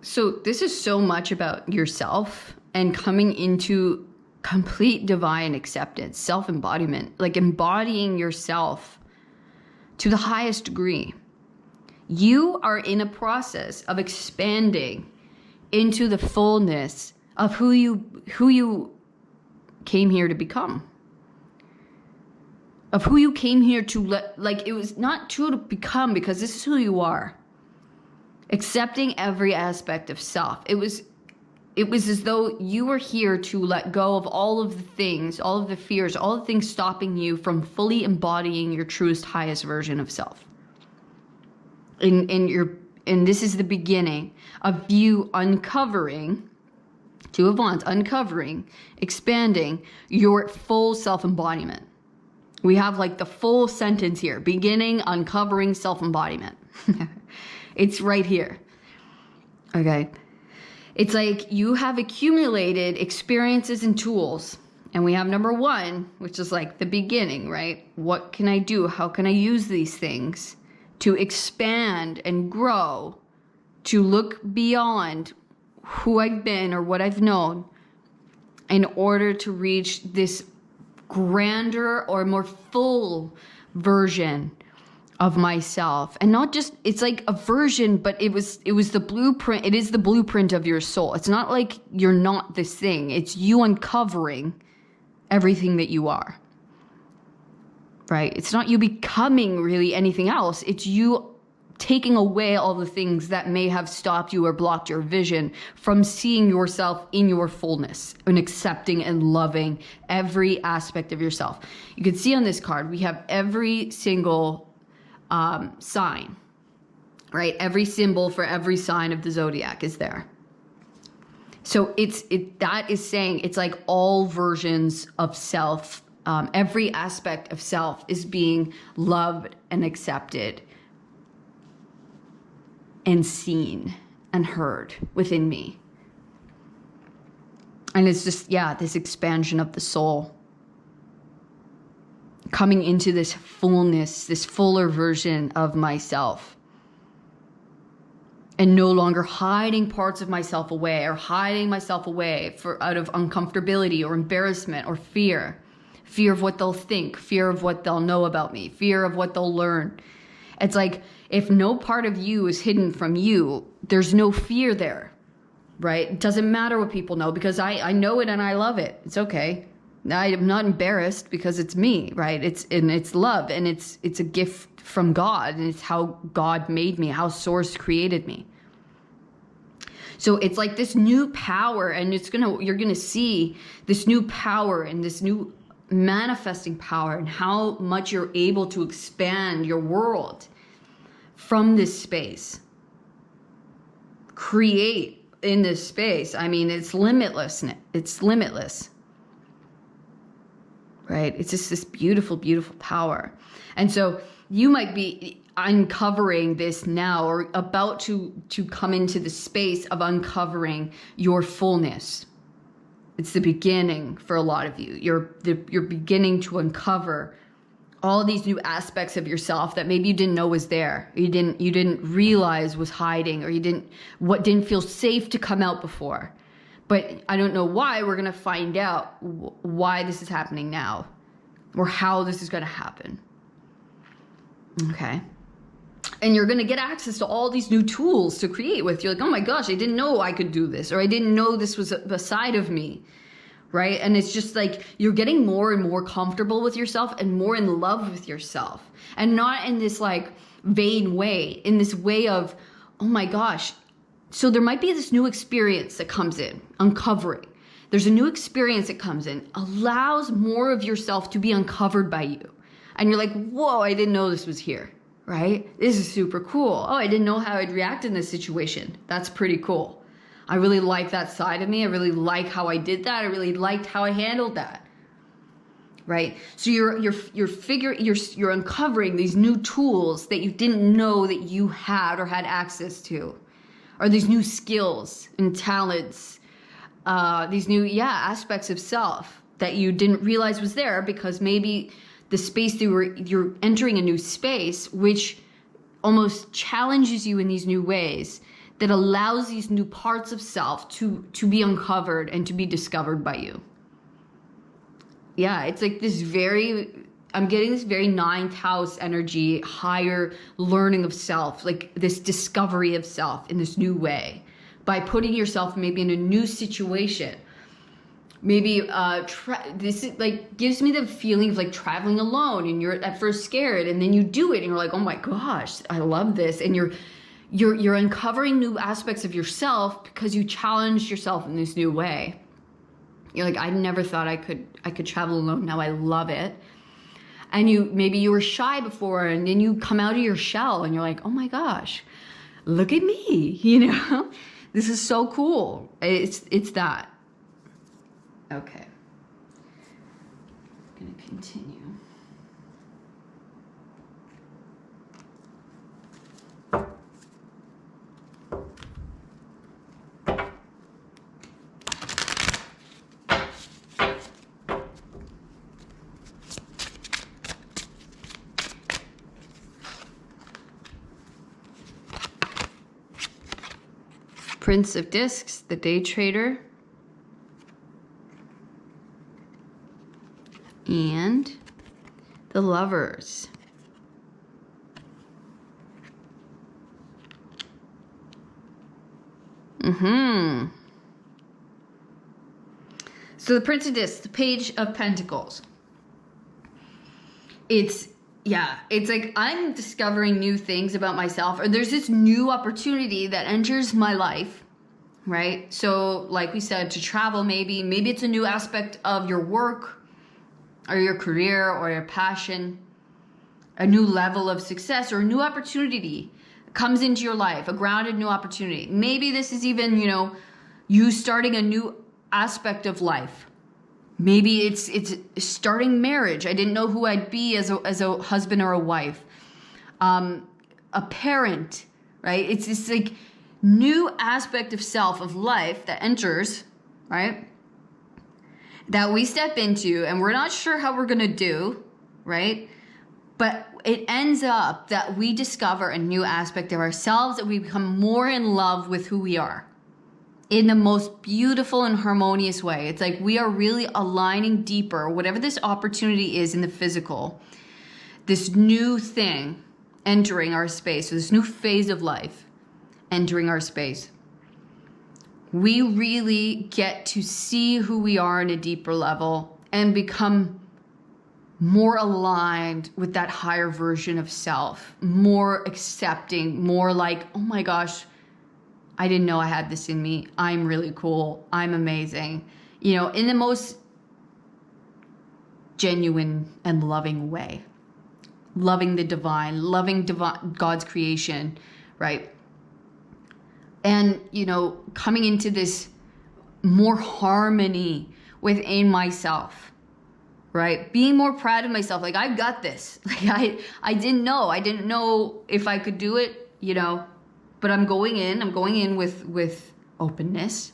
Speaker 1: So this is so much about yourself and coming into complete divine acceptance, self-embodiment, like embodying yourself to the highest degree. You are in a process of expanding into the fullness of who you came here to become. Of who you came here to like, it was not to become, because this is who you are. Accepting every aspect of self. It was as though you were here to let go of all of the things, all of the fears, all the things stopping you from fully embodying your truest, highest version of self. And this is the beginning of you uncovering, 2 of Wands, uncovering, expanding your full self-embodiment. We have like the full sentence here, beginning, uncovering, self-embodiment. It's right here. Okay. It's like you have accumulated experiences and tools. And we have number 1, which is like the beginning, right? What can I do? How can I use these things to expand and grow, to look beyond who I've been or what I've known in order to reach this grander or more full version of myself? And not just, it's like a version, but it was the blueprint. It is the blueprint of your soul. It's not like you're not this thing. It's you uncovering everything that you are, right? It's not you becoming really anything else. It's you taking away all the things that may have stopped you or blocked your vision from seeing yourself in your fullness and accepting and loving every aspect of yourself. You can see on this card, we have every single sign, right? Every symbol for every sign of the zodiac is there. So that is saying it's like all versions of self, every aspect of self is being loved and accepted and seen and heard within me. And it's just, yeah, this expansion of the soul, coming into this fullness, this fuller version of myself, and no longer hiding parts of myself away or hiding myself away out of uncomfortability or embarrassment or fear of what they'll think, fear of what they'll know about me, fear of what they'll learn. It's like, if no part of you is hidden from you, there's no fear there, right? It doesn't matter what people know, because I know it and I love it. It's okay. I'm not embarrassed because it's me, right? It's love, and it's a gift from God, and it's how God made me, how Source created me. So it's like this new power, and you're gonna see this new power and this new manifesting power, and how much you're able to expand your world from this space. create in this space. I mean, it's limitless. It's limitless, right? It's just this beautiful, beautiful power. And so you might be uncovering this now, or about to come into the space of uncovering your fullness. It's the beginning for a lot of you. You're beginning to uncover all these new aspects of yourself that maybe you didn't know was there. You didn't realize was hiding, or didn't feel safe to come out before. But I don't know why. We're going to find out why this is happening now, or how this is going to happen. Okay. And you're going to get access to all these new tools to create with. You're like, oh my gosh, I didn't know I could do this, or I didn't know this was a side of me, right? And it's just like you're getting more and more comfortable with yourself and more in love with yourself. And not in this like vain way, in this way of, oh my gosh. So there might be this new experience that comes in, uncovering. There's a new experience that comes in, allows more of yourself to be uncovered by you. And you're like, whoa, I didn't know this was here. Right? This is super cool. Oh, I didn't know how I'd react in this situation. That's pretty cool. I really like that side of me. I really like how I did that. I really liked how I handled that. Right? So you're uncovering these new tools that you didn't know that you had or had access to, or these new skills and talents, these new aspects of self that you didn't realize was there, because maybe the space that you're entering a new space, which almost challenges you in these new ways, that allows these new parts of self to be uncovered and to be discovered by you. Yeah, it's like this I'm getting this very ninth house energy, higher learning of self, like this discovery of self in this new way, by putting yourself maybe in a new situation. Maybe this is like gives me the feeling of like traveling alone, and you're at first scared, and then you do it and you're like, oh my gosh, I love this. And you're uncovering new aspects of yourself because you challenged yourself in this new way. You're like, I never thought I could travel alone. Now I love it. And maybe you were shy before, and then you come out of your shell and you're like, oh my gosh, look at me, this is so cool. It's that. Okay, I'm going to continue. Prince of Discs, the Day Trader. And the Lovers. So the Prince of Discs, the Page of Pentacles. It's like I'm discovering new things about myself, or there's this new opportunity that enters my life, right? So like we said, to travel, maybe it's a new aspect of your work, or your career, or your passion, a new level of success, or a new opportunity comes into your life, a grounded new opportunity. Maybe this is even, you starting a new aspect of life. Maybe it's starting marriage. I didn't know who I'd be as a husband or a wife, a parent, right? It's this like new aspect of self, of life that enters, right? That we step into, and we're not sure how we're going to do, right? But it ends up that we discover a new aspect of ourselves, that we become more in love with who we are in the most beautiful and harmonious way. It's like we are really aligning deeper, whatever this opportunity is in the physical, this new thing entering our space, so this new phase of life entering our space. We really get to see who we are in a deeper level and become more aligned with that higher version of self, more accepting, more like, oh my gosh, I didn't know I had this in me. I'm really cool. I'm amazing. In the most genuine and loving way. Loving the divine, loving God's creation, right? And, you know, coming into this more harmony within myself, right? Being more proud of myself. Like, I've got this. Like, I didn't know if I could do it, you know, but I'm going in with openness.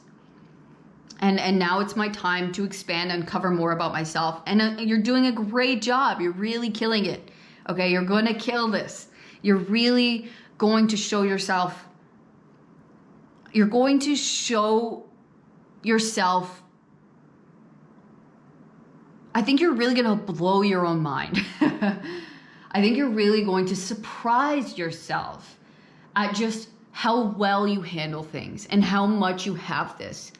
Speaker 1: And now it's my time to expand, uncover more about myself. And you're doing a great job. You're really killing it. Okay, you're going to kill this. You're really going to show yourself. You're going to show yourself. I think you're really going to blow your own mind. I think you're really going to surprise yourself at just how well you handle things and how much you have this.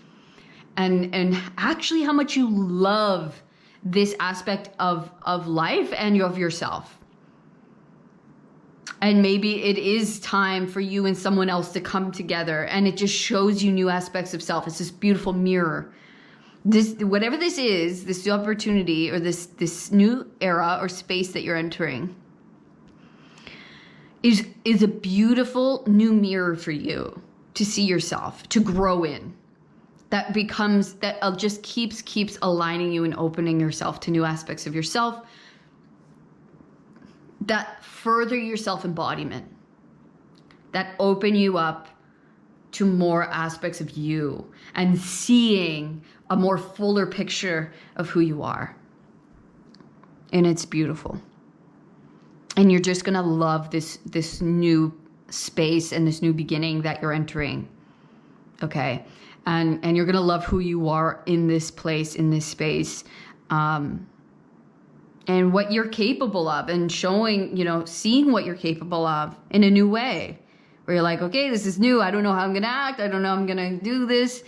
Speaker 1: And actually how much you love this aspect of life and of yourself. And maybe it is time for you and someone else to come together, and it just shows you new aspects of self. It's this beautiful mirror. This, whatever this is, this opportunity or this new era or space that you're entering is a beautiful new mirror for you to see yourself, to grow in. That just keeps aligning you and opening yourself to new aspects of yourself that further your self-embodiment, that open you up to more aspects of you and seeing a more fuller picture of who you are. And it's beautiful. And you're just gonna love this new space and this new beginning that you're entering. Okay? And you're gonna love who you are in this place, in this space. And what you're capable of, and showing, you know, seeing what you're capable of in a new way, where you're like, okay, this is new. I don't know how I'm going to act. I don't know how I'm going to do this,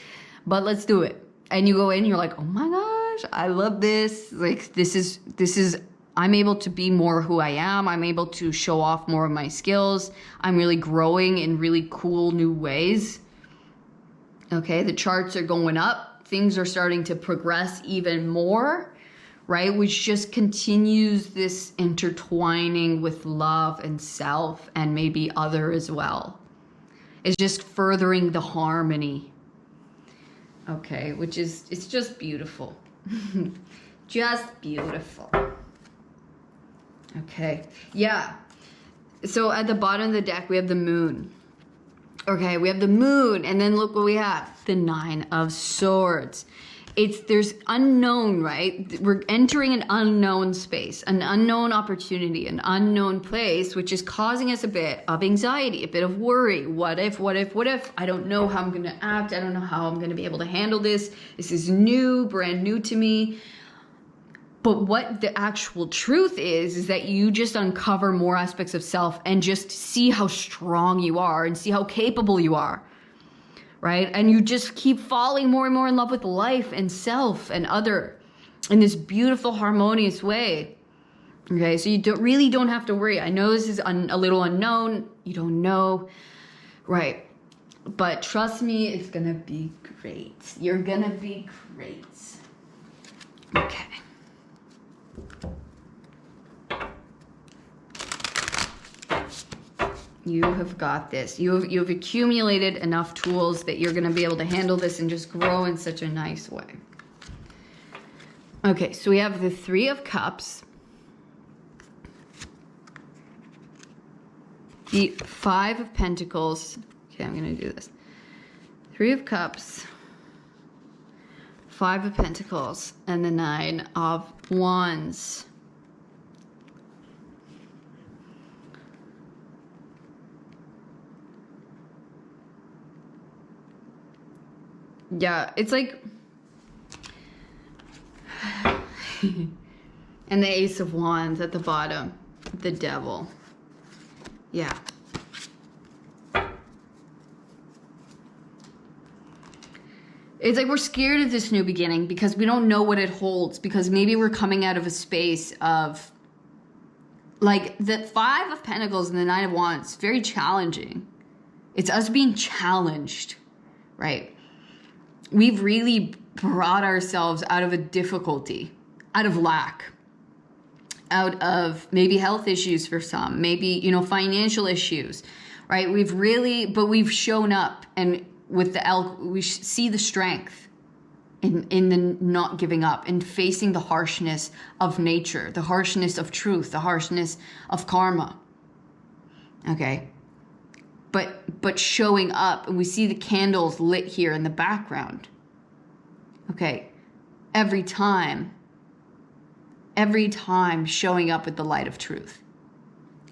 Speaker 1: but let's do it. And you go in, you're like, oh my gosh, I love this. Like, this is, I'm able to be more who I am. I'm able to show off more of my skills. I'm really growing in really cool new ways. Okay. The charts are going up. Things are starting to progress even more. Right? Which just continues this intertwining with love and self and maybe other as well. It's just furthering the harmony. Okay, it's just beautiful. Just beautiful. Okay, yeah. So at the bottom of the deck, we have the moon. Okay, we have the moon, and then look what we have. The Nine of Swords. There's unknown, right? We're entering an unknown space, an unknown opportunity, an unknown place, which is causing us a bit of anxiety, a bit of worry. What if? I don't know how I'm going to act. I don't know how I'm going to be able to handle this. This is new, brand new to me. But what the actual truth is that you just uncover more aspects of self and just see how strong you are and see how capable you are. Right? And you just keep falling more and more in love with life and self and other in this beautiful, harmonious way. Okay, so you really don't have to worry. I know this is a little unknown. You don't know. Right. But trust me, it's going to be great. You're going to be great. Okay. You have got this. You've accumulated enough tools that you're going to be able to handle this and just grow in such a nice way. Okay, so we have the Three of Cups, the Five of Pentacles. Okay, I'm going to do this. Three of Cups, Five of Pentacles, and the Nine of Wands. Yeah, it's like, and the Ace of Wands at the bottom, the Devil. Yeah. It's like we're scared of this new beginning because we don't know what it holds, because maybe we're coming out of a space of, like, the Five of Pentacles and the Nine of Wands, very challenging. It's us being challenged, right? We've really brought ourselves out of a difficulty, out of lack, out of maybe health issues for some, maybe, you know, financial issues, right? We've shown up, and with the elk, we see the strength in the not giving up and facing the harshness of nature, the harshness of truth, the harshness of karma. Okay. But showing up, and we see the candles lit here in the background. Okay. Every time showing up with the light of truth.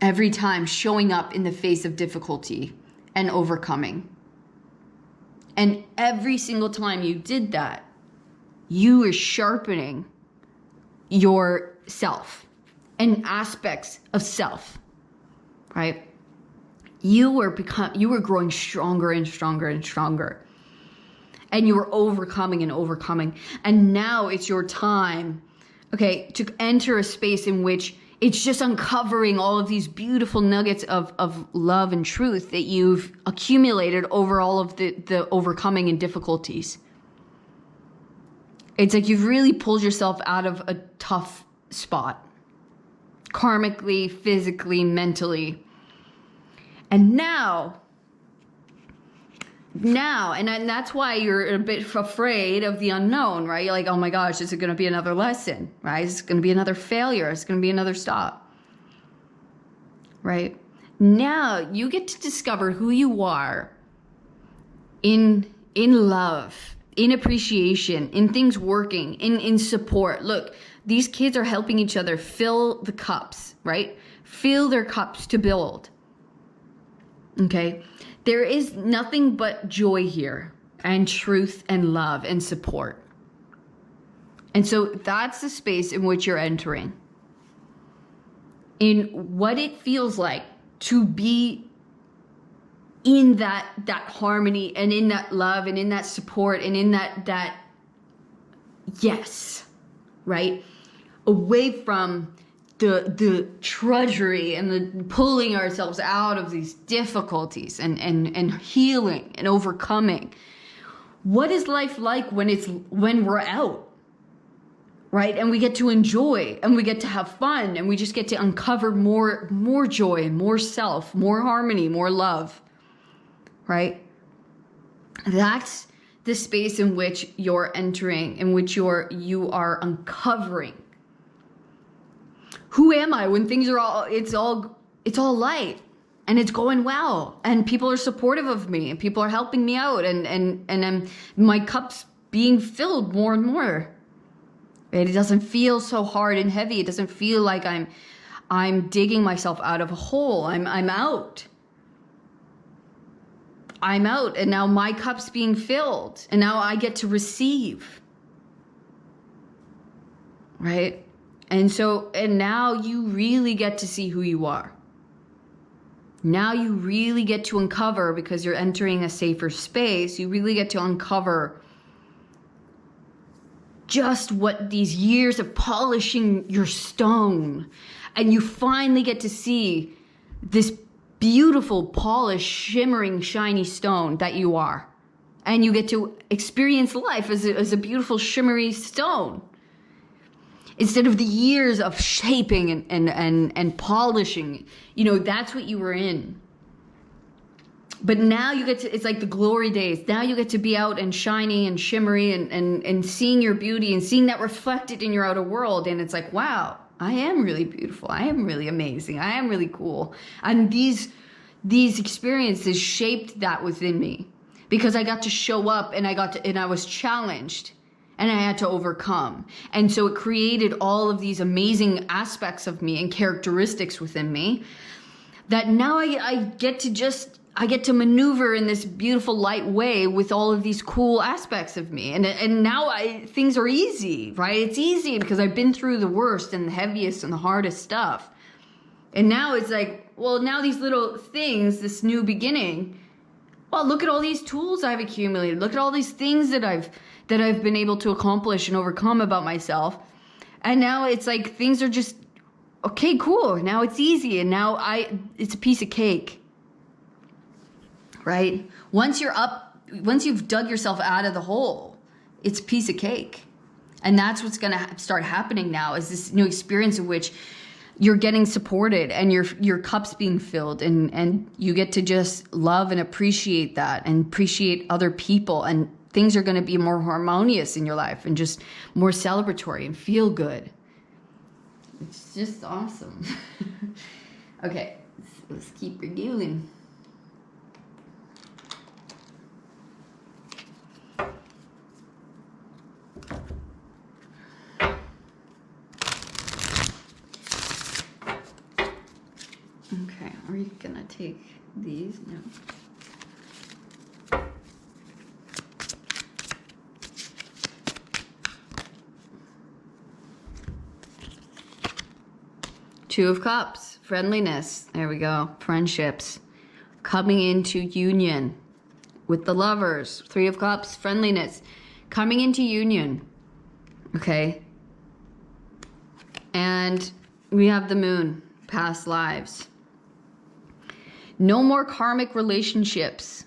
Speaker 1: Every time showing up in the face of difficulty and overcoming. And every single time you did that, you are sharpening yourself and aspects of self, right? You were growing stronger and stronger and stronger. And you were overcoming and overcoming. And now it's your time, okay, to enter a space in which it's just uncovering all of these beautiful nuggets of love and truth that you've accumulated over all of the overcoming and difficulties. It's like you've really pulled yourself out of a tough spot. Karmically, physically, mentally. And now, and that's why you're a bit afraid of the unknown, right? You're like, oh my gosh, is it going to be another lesson, right? Is it going to be another failure? Is it going to be another stop, right? Now you get to discover who you are in love, in appreciation, in things working, in support. Look, these kids are helping each other fill the cups, right? Fill their cups to build. Okay? There is nothing but joy here, and truth and love and support. And so that's the space in which you're entering. In what it feels like to be in that harmony and in that love and in that support and in that yes, right? Away from the drudgery and the pulling ourselves out of these difficulties and healing and overcoming. What is life like when we're out, right? And we get to enjoy and we get to have fun and we just get to uncover more joy, more self, more harmony, more love, right? That's the space in which you're entering, in which you are uncovering. Who am I when things are it's all light and it's going well and people are supportive of me and people are helping me out and my cup's being filled more and more. Right? It doesn't feel so hard and heavy. It doesn't feel like I'm digging myself out of a hole. I'm out. I'm out, and now my cup's being filled, and now I get to receive. Right? And now you really get to see who you are. Now you really get to uncover, because you're entering a safer space, you really get to uncover just what these years of polishing your stone, and you finally get to see this beautiful, polished, shimmering, shiny stone that you are. And you get to experience life as a beautiful, shimmery stone. Instead of the years of shaping and polishing, that's what you were in. But now you get to, it's like the glory days. Now you get to be out and shiny and shimmery and seeing your beauty and seeing that reflected in your outer world. And it's like, wow, I am really beautiful. I am really amazing. I am really cool. And these experiences shaped that within me, because I got to show up and I was challenged. And I had to overcome. And so it created all of these amazing aspects of me and characteristics within me that now I get to maneuver in this beautiful light way with all of these cool aspects of me. And now things are easy, right? It's easy because I've been through the worst and the heaviest and the hardest stuff. And now it's like, well, now these little things, this new beginning, well, look at all these tools I've accumulated. Look at all these things that I've been able to accomplish and overcome about myself. And now it's like things are just, okay, cool. Now it's easy. And now it's a piece of cake, right? Once you've dug yourself out of the hole, it's a piece of cake. And that's what's going to start happening now, is this new experience in which you're getting supported and your cup's being filled, and you get to just love and appreciate that and appreciate other people, and things are going to be more harmonious in your life and just more celebratory and feel good. It's just awesome. Okay, let's keep reviewing. Okay, are you gonna take these? No. Two of Cups, friendliness. There we go. Friendships. Coming into union with the Lovers. Three of Cups, friendliness. Coming into union. Okay. And we have the Moon, past lives. No more karmic relationships.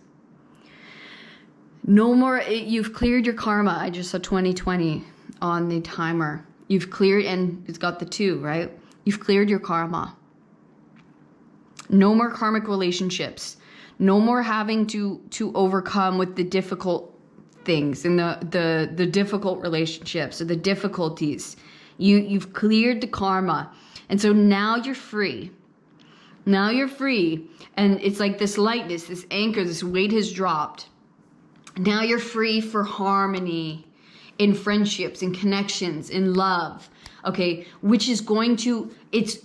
Speaker 1: No more, you've cleared your karma. I just saw 2020 on the timer. You've cleared, and it's got the 2, right? You've cleared your karma. No more karmic relationships. No more having to overcome with the difficult things and the difficult relationships or the difficulties. You've cleared the karma. And so now you're free. Now you're free. And it's like this lightness, this anchor, this weight has dropped. Now you're free for harmony in friendships, in connections, in love. Okay, which is going to, it's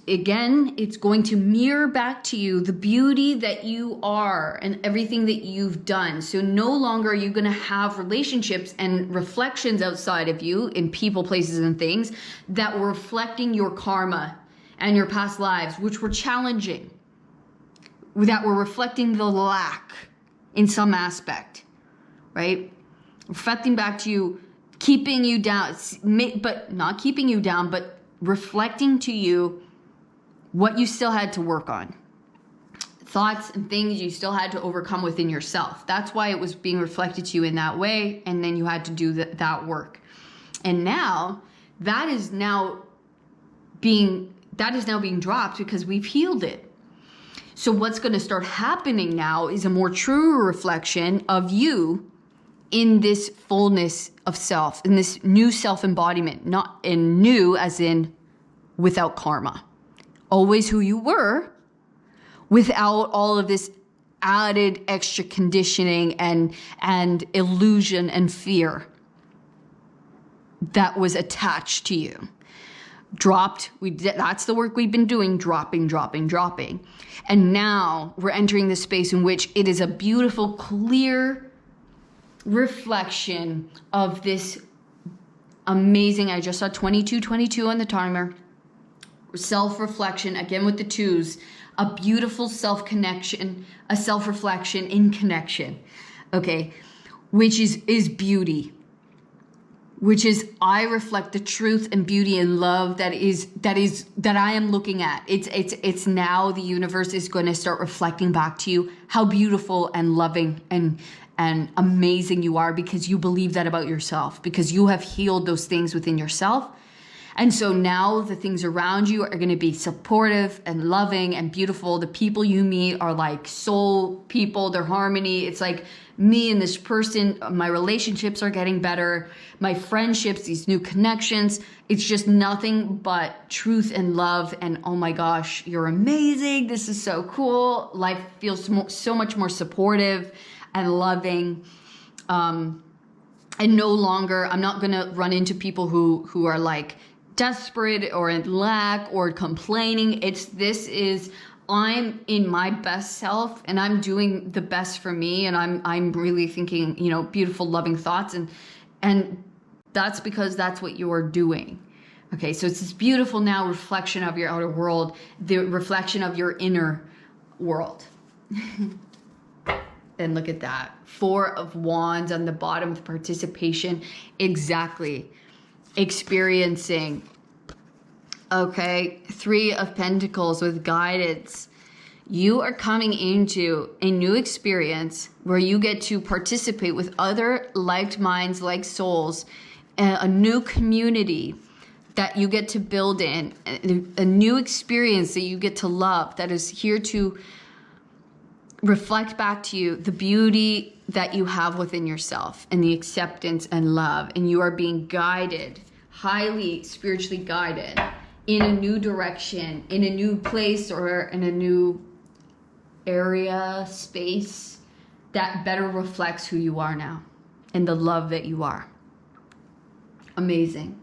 Speaker 1: going to mirror back to you the beauty that you are and everything that you've done. So no longer are you going to have relationships and reflections outside of you in people, places, and things that were reflecting your karma and your past lives, which were challenging, that were reflecting the lack in some aspect, right? Reflecting back to you, keeping you down, but not keeping you down, but reflecting to you what you still had to work on. Thoughts and things you still had to overcome within yourself. That's why it was being reflected to you in that way, and then you had to do that work. And now, that is now being dropped because we've healed it. So what's going to start happening now is a more true reflection of you in this fullness of self, in this new self-embodiment, not in new as in without karma. Always who you were without all of this added extra conditioning and illusion and fear that was attached to you. Dropped, that's the work we've been doing, dropping. And now we're entering this space in which it is a beautiful, clear reflection of this amazing, I just saw 22 on the timer, self-reflection, again with the 2s, a beautiful self-connection, a self-reflection in connection, okay, which is beauty, which is I reflect the truth and beauty and love that I am looking at. It's now the universe is going to start reflecting back to you how beautiful and loving and amazing you are, because you believe that about yourself, because you have healed those things within yourself. And so now the things around you are going to be supportive and loving and beautiful. The people you meet are like soul people, they're harmony. It's like me and this person, my relationships are getting better. My friendships, these new connections, it's just nothing but truth and love. And oh my gosh, you're amazing. This is so cool. Life feels so much more supportive and loving, and no longer, I'm not gonna run into people who are like desperate or in lack or complaining. I'm in my best self and I'm doing the best for me, and I'm really thinking, beautiful, loving thoughts, and that's because that's what you're doing. Okay, so it's this beautiful now reflection of your outer world, the reflection of your inner world. And look at that. 4 of Wands on the bottom with participation. Exactly. Experiencing. Okay. 3 of Pentacles with guidance. You are coming into a new experience where you get to participate with other like minds, like souls, a new community that you get to build in, a new experience that you get to love, that is here to reflect back to you the beauty that you have within yourself and the acceptance and love. And you are being guided, highly spiritually guided, in a new direction, in a new place, or in a new area, space that better reflects who you are now and the love that you are. Amazing.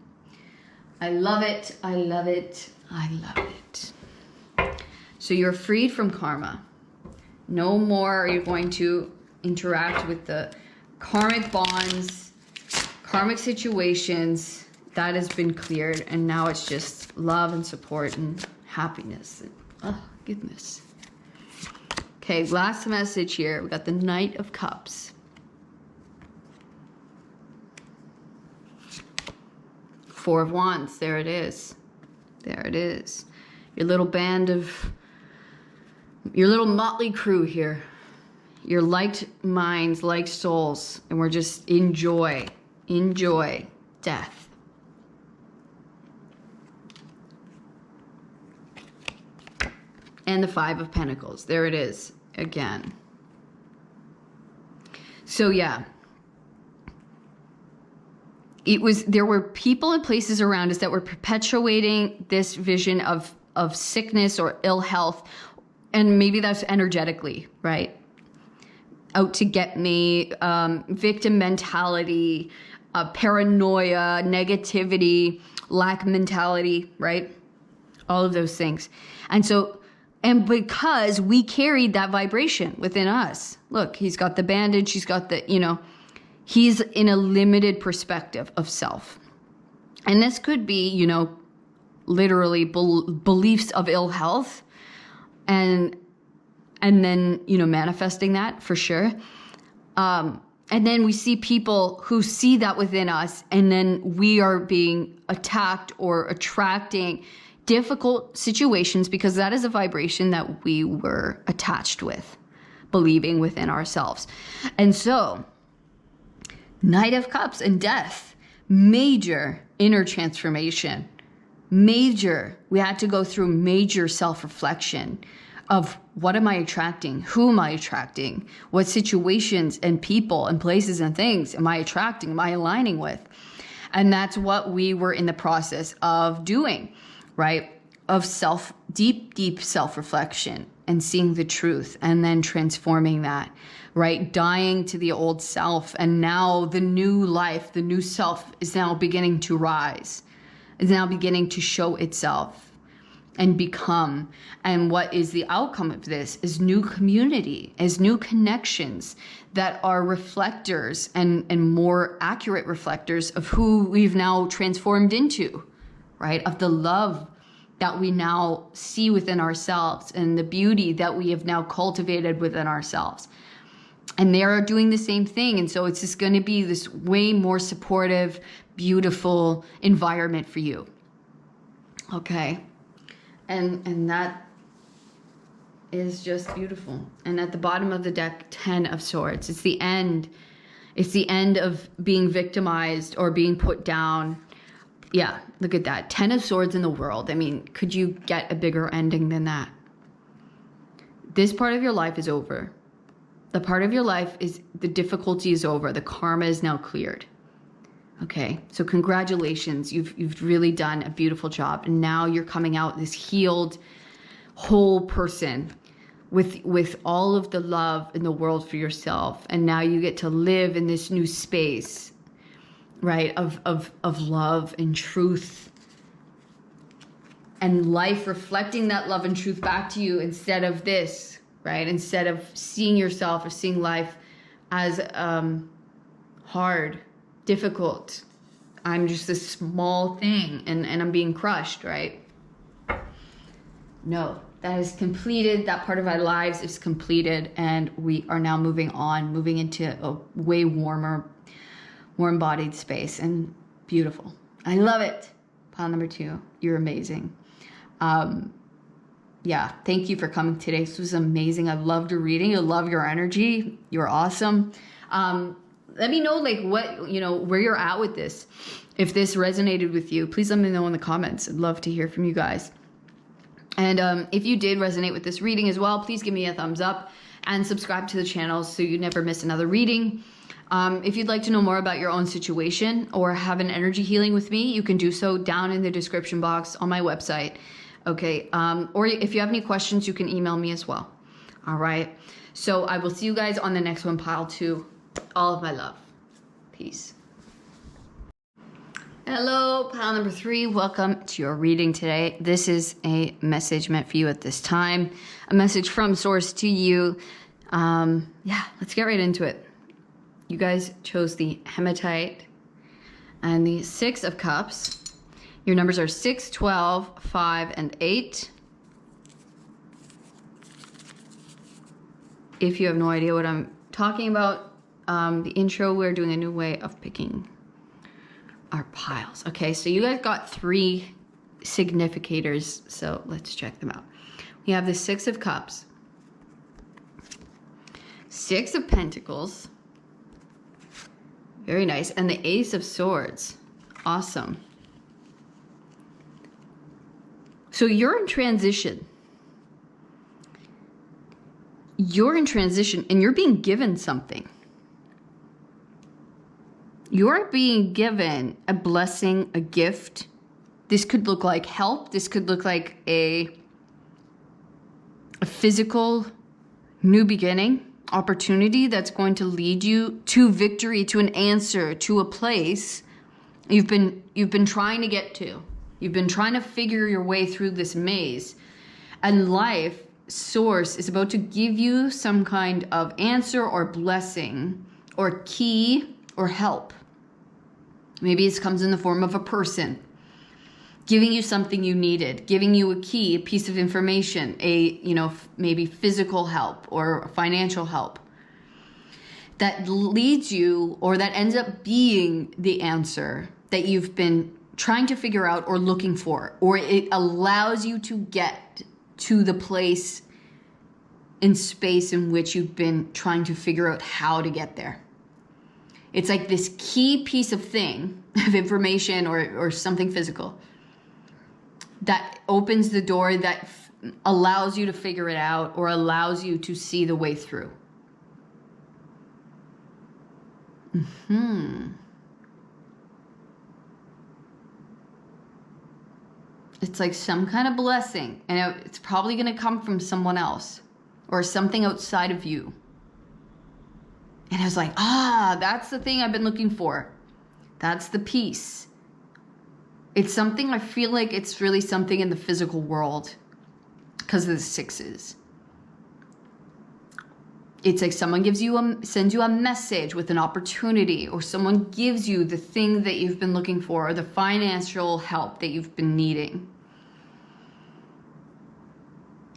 Speaker 1: I love it. I love it. I love it. So you're freed from karma. No more are you going to interact with the karmic bonds, karmic situations. That has been cleared, and now it's just love and support and happiness. Oh, goodness. Okay, last message here. We got the Knight of Cups. Four of Wands. There it is. There it is. Your little band of, your little motley crew here. Your liked minds, liked souls, and we're just enjoy death. And the Five of Pentacles. There it is again. So yeah, there were people and places around us that were perpetuating this vision of sickness or ill health, and maybe that's energetically, right? Out to get me, victim mentality, paranoia, negativity, lack mentality, right? All of those things. And because we carried that vibration within us. Look, he's got the bandage, he's got the, he's in a limited perspective of self. And this could be, literally beliefs of ill health and then, manifesting that for sure. And then we see people who see that within us, and then we are being attacked or attracting difficult situations because that is a vibration that we were attached with, believing within ourselves. And so, Knight of Cups and death, major inner transformation, we had to go through major self-reflection of what am I attracting? Who am I attracting? What situations and people and places and things am I attracting? Am I aligning with? And that's what we were in the process of doing. Right? Of deep self-reflection and seeing the truth and then transforming that, right? Dying to the old self. And now the new life, the new self is now beginning to rise, is now beginning to show itself and become. And what is the outcome of this is new community, is new connections that are reflectors and more accurate reflectors of who we've now transformed into. Right? Of the love that we now see within ourselves and the beauty that we have now cultivated within ourselves. And they are doing the same thing. And so it's just going to be this way more supportive, beautiful environment for you. Okay. And that is just beautiful. And at the bottom of the deck, 10 of Swords. It's the end. It's the end of being victimized or being put down. Yeah, look at that. 10 of Swords in the world. I mean, could you get a bigger ending than that? This part of your life is over. The part of your life is, the difficulty is over. The karma is now cleared. Okay, so congratulations. You've really done a beautiful job. And now you're coming out this healed, whole person with all of the love in the world for yourself. And now you get to live in this new space, right, of love and truth and life reflecting that love and truth back to you instead of this, right? Instead of seeing yourself or seeing life as hard, difficult. I'm just a small thing and I'm being crushed, right? No, that is completed. That part of our lives is completed, and we are now moving on, moving into a way warm-bodied space, and beautiful. I love it. Pile number 2, you're amazing. Yeah, thank you for coming today. This was amazing. I loved your reading. I love your energy. You're awesome. Let me know, like, what, where you're at with this. If this resonated with you, please let me know in the comments. I'd love to hear from you guys. And if you did resonate with this reading as well, please give me a thumbs up and subscribe to the channel so you never miss another reading. If you'd like to know more about your own situation or have an energy healing with me, you can do so down in the description box on my website. Okay, or if you have any questions, you can email me as well. All right, so I will see you guys on the next one, pile 2. All of my love. Peace. Hello, pile number 3. Welcome to your reading today. This is a message meant for you at this time. A message from source to you. Yeah, let's get right into it. You guys chose the hematite and the 6 of cups. Your numbers are 6, 12, 5, and 8. If you have no idea what I'm talking about, the intro, we're doing a new way of picking our piles. Okay, so you guys got 3 significators, so let's check them out. We have the 6 of cups, 6 of pentacles, very nice, and the Ace of Swords. Awesome. So you're in transition. You're in transition and you're being given something. You're being given a blessing, a gift. This could look like help. This could look like a physical new beginning, opportunity that's going to lead you to victory, to an answer, to a place you've been trying to get to. You've been trying to figure your way through this maze. And life, source, is about to give you some kind of answer or blessing or key or help. Maybe it comes in the form of a person giving you something you needed, giving you a key, a piece of information, maybe physical help or financial help that leads you, or that ends up being the answer that you've been trying to figure out or looking for, or it allows you to get to the place in space in which you've been trying to figure out how to get there. It's like this key piece of thing, of information or something physical, that opens the door, that allows you to figure it out or allows you to see the way through. It's like some kind of blessing, and it's probably going to come from someone else or something outside of you. And I was like, that's the thing I've been looking for. That's the piece. It's something, I feel like it's really something in the physical world because of the 6s. It's like someone sends you a message with an opportunity, or someone gives you the thing that you've been looking for, or the financial help that you've been needing.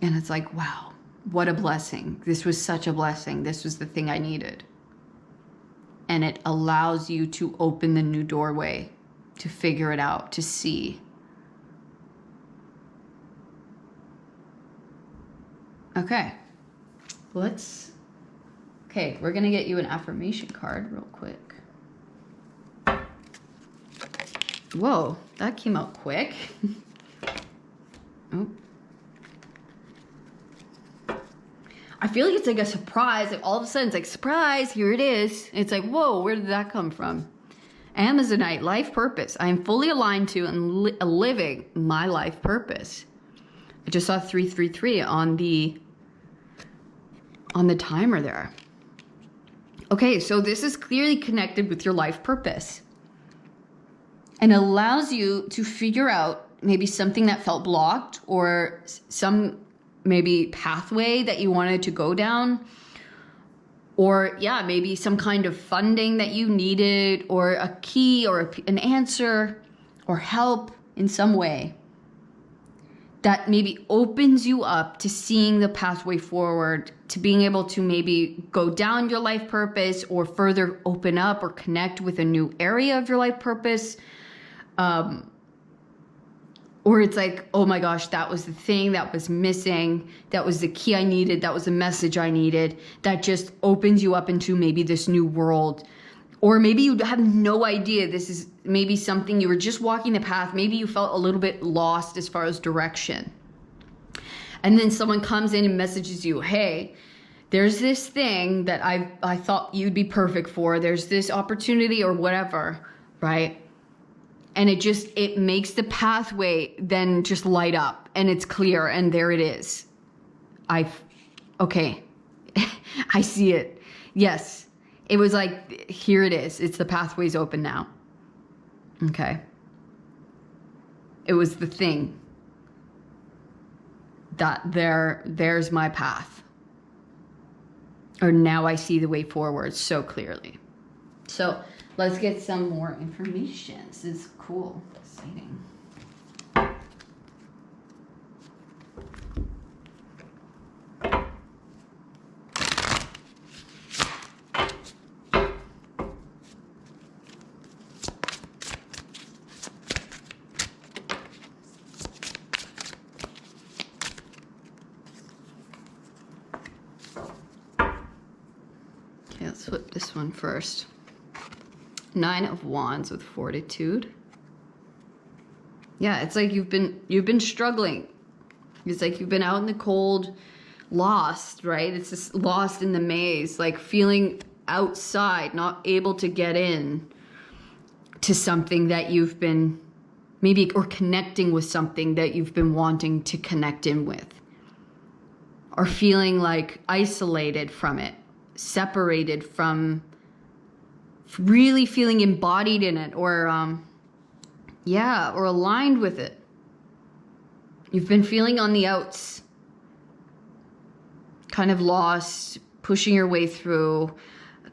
Speaker 1: And it's like, wow, what a blessing. This was such a blessing. This was the thing I needed. And it allows you to open the new doorway, to figure it out, to see. Okay, we're gonna get you an affirmation card real quick. Whoa, that came out quick. Oh. I feel like it's like a surprise. Like all of a sudden it's like, surprise, here it is. It's like, whoa, where did that come from? Amazonite, life purpose. I am fully aligned to and living my life purpose. I just saw 333 on the timer there. Okay, so this is clearly connected with your life purpose and allows you to figure out maybe something that felt blocked, or some maybe pathway that you wanted to go down, or yeah, maybe some kind of funding that you needed, or a key or an answer or help in some way that maybe opens you up to seeing the pathway forward, to being able to maybe go down your life purpose or further open up or connect with a new area of your life purpose. Or it's like, oh my gosh, that was the thing that was missing. That was the key I needed. That was the message I needed. That just opens you up into maybe this new world Or maybe you have no idea. This is maybe something you were just walking the path. Maybe you felt a little bit lost as far as direction. And then someone comes in and messages you, hey, there's this thing that I thought you'd be perfect for. There's this opportunity or whatever, right? And it makes the pathway then just light up and it's clear and there it is. Okay, I see it. Yes, it was like, here it is. It's the pathway's open now. Okay. It was the thing that there's my path. Or now I see the way forward so clearly. So let's get some more information. This is cool, exciting. Let's flip this one first. 9 of Wands with fortitude. Yeah, it's like you've been struggling. It's like you've been out in the cold, lost, right? It's just lost in the maze, like feeling outside, not able to get in to something that you've been maybe, or connecting with something that you've been wanting to connect in with. Or feeling like isolated from it. Separated from, really feeling embodied in it, or or aligned with it. You've been feeling on the outs, kind of lost, pushing your way through,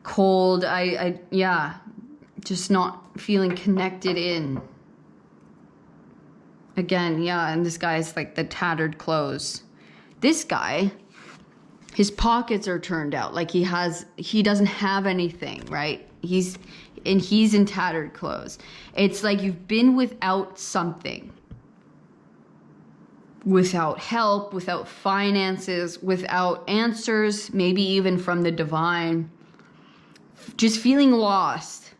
Speaker 1: cold. Just not feeling connected in. Again, and this guy's like the tattered clothes. This guy, his pockets are turned out, like he doesn't have anything, right? He's in tattered clothes. It's like you've been without something. Without help, without finances, without answers, maybe even from the divine. Just feeling lost.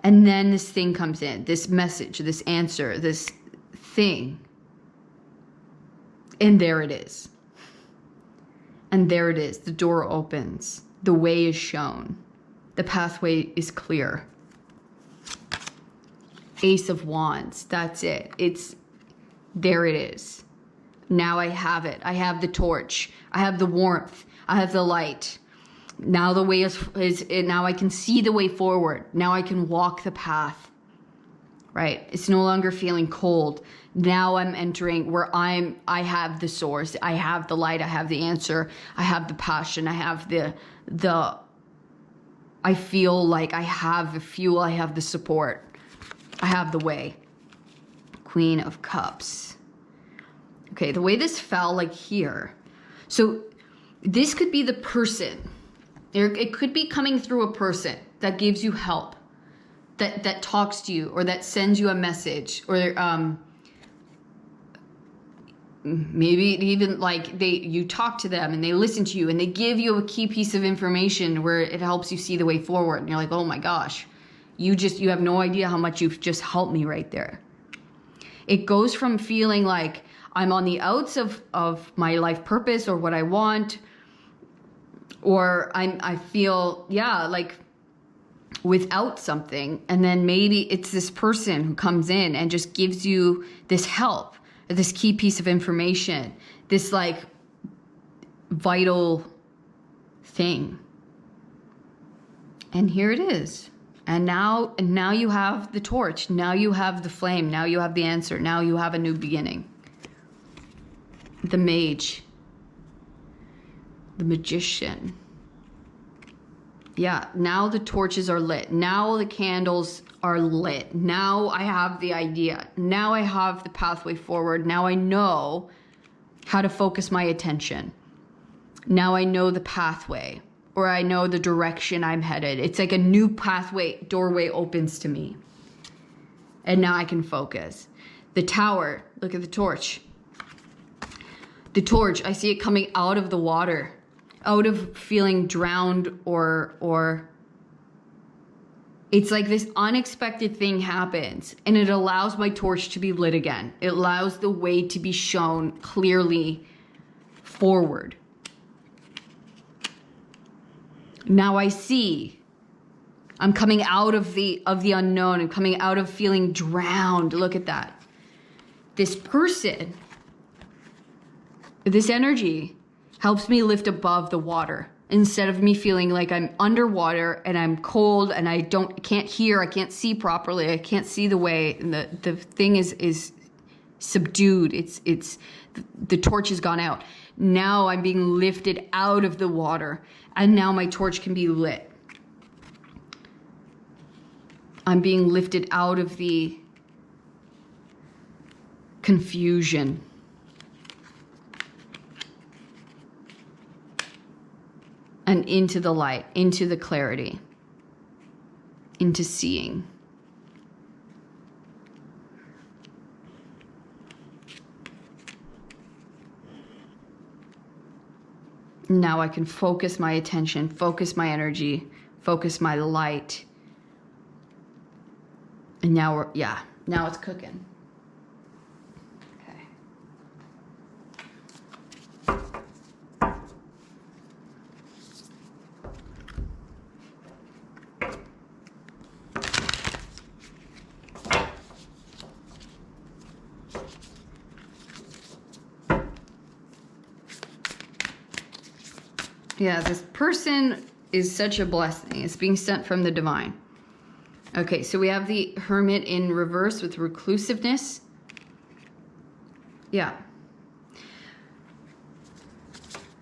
Speaker 1: And then this thing comes in, this message, this answer, this thing. And there it is. And there it is. The door opens. The way is shown. The pathway is clear. Ace of Wands. That's it. There it is. Now I have it. I have the torch. I have the warmth. I have the light. Now the way now I can see the way forward. Now I can walk the path. Right? It's no longer feeling cold. Now I'm entering where I have the source. I have the light. I have the answer. I have the passion. I have I feel like I have the fuel. I have the support. I have the way. Queen of Cups. Okay, the way this fell, like here. So this could be the person. It could be coming through a person that gives you help. That talks to you, or that sends you a message, or maybe even like you talk to them and they listen to you and they give you a key piece of information where it helps you see the way forward, and you're like, oh my gosh, you have no idea how much you've just helped me right there. It goes from feeling like I'm on the outs of my life purpose or what I want, or I feel like without something, and then maybe it's this person who comes in and just gives you this help, this key piece of information, this like vital thing. And here it is. And now you have the torch. Now you have the flame. Now you have the answer. Now you have a new beginning. The Mage. The Magician. Yeah, now the torches are lit. Now the candles are lit. Now I have the idea. Now I have the pathway forward. Now I know how to focus my attention. Now I know the pathway, or I know the direction I'm headed. It's like a new pathway, doorway opens to me. And now I can focus. The Tower, look at the torch. The torch, I see it coming out of the water. Out of feeling drowned or It's like this unexpected thing happens and it allows my torch to be lit again. It allows the way to be shown clearly forward. Now I see. I'm coming out of the unknown and coming out of feeling drowned. Look at that. This person, this energy helps me lift above the water instead of me feeling like I'm underwater and I'm cold and I can't hear, I can't see properly, I can't see the way, and the thing is subdued. It's the torch has gone out. Now I'm being lifted out of the water and now my torch can be lit. I'm being lifted out of the confusion. And into the light, into the clarity, into seeing. Now I can focus my attention, focus my energy, focus my light. And now now it's cooking. Yeah, this person is such a blessing. It's being sent from the divine. Okay, so we have the Hermit in reverse with reclusiveness. Yeah.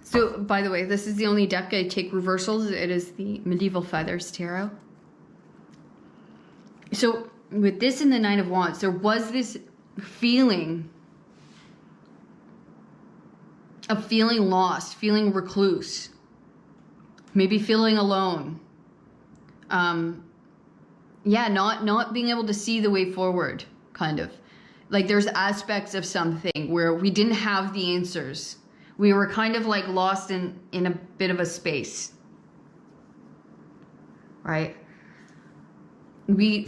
Speaker 1: So, by the way, this is the only deck I take reversals. It is the Medieval Feathers Tarot. So, with this in the Nine of Wands, there was this feeling of feeling lost, feeling recluse. Maybe feeling alone. Yeah, not being able to see the way forward, kind of. Like there's aspects of something where we didn't have the answers. We were kind of like lost in a bit of a space. Right? We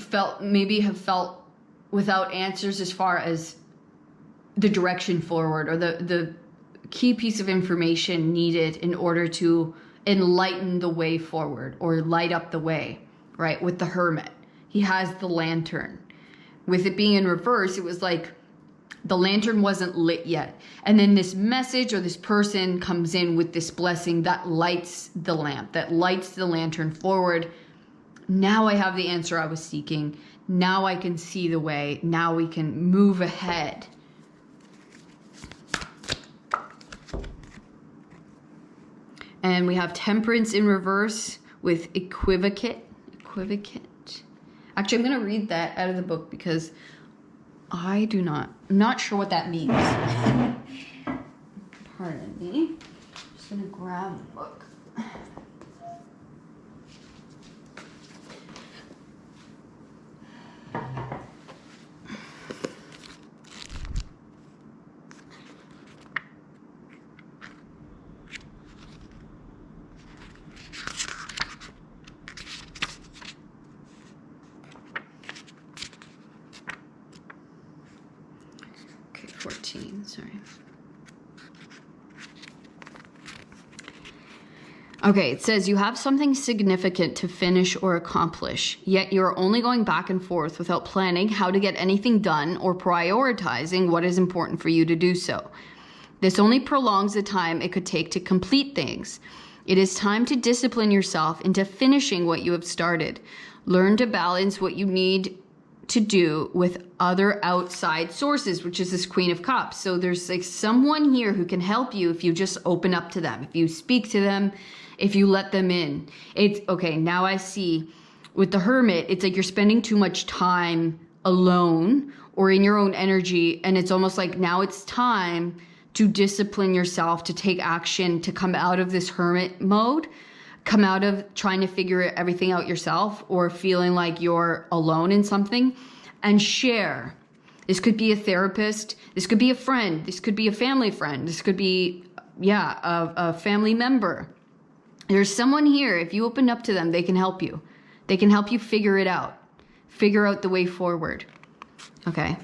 Speaker 1: have felt without answers as far as the direction forward or the key piece of information needed in order to enlighten the way forward or light up the way, right? With the Hermit, he has the lantern. With it being in reverse, it was like the lantern wasn't lit yet. And then this message or this person comes in with this blessing that lights the lamp, that lights the lantern forward. Now I have the answer I was seeking. Now I can see the way. Now we can move ahead. And we have Temperance in reverse with equivocate. Actually, I'm going to read that out of the book because I'm not sure what that means. Pardon me. I'm just going to grab the book. Sorry. Okay, it says you have something significant to finish or accomplish, yet you're only going back and forth without planning how to get anything done or prioritizing what is important for you to do so. This only prolongs the time it could take to complete things. It is time to discipline yourself into finishing what you have started. Learn to balance what you need to do with other outside sources, which is this Queen of Cups. So there's like someone here who can help you if you just open up to them, if you speak to them, if you let them in. It's okay. Now I see with the Hermit, it's like you're spending too much time alone or in your own energy. And it's almost like now it's time to discipline yourself, to take action, to come out of this Hermit mode, come out of trying to figure everything out yourself or feeling like you're alone in something, and share. This could be a therapist. This could be a friend. This could be a family friend. This could be, a family member. There's someone here. If you open up to them, they can help you. They can help you figure it out. Figure out the way forward. Okay.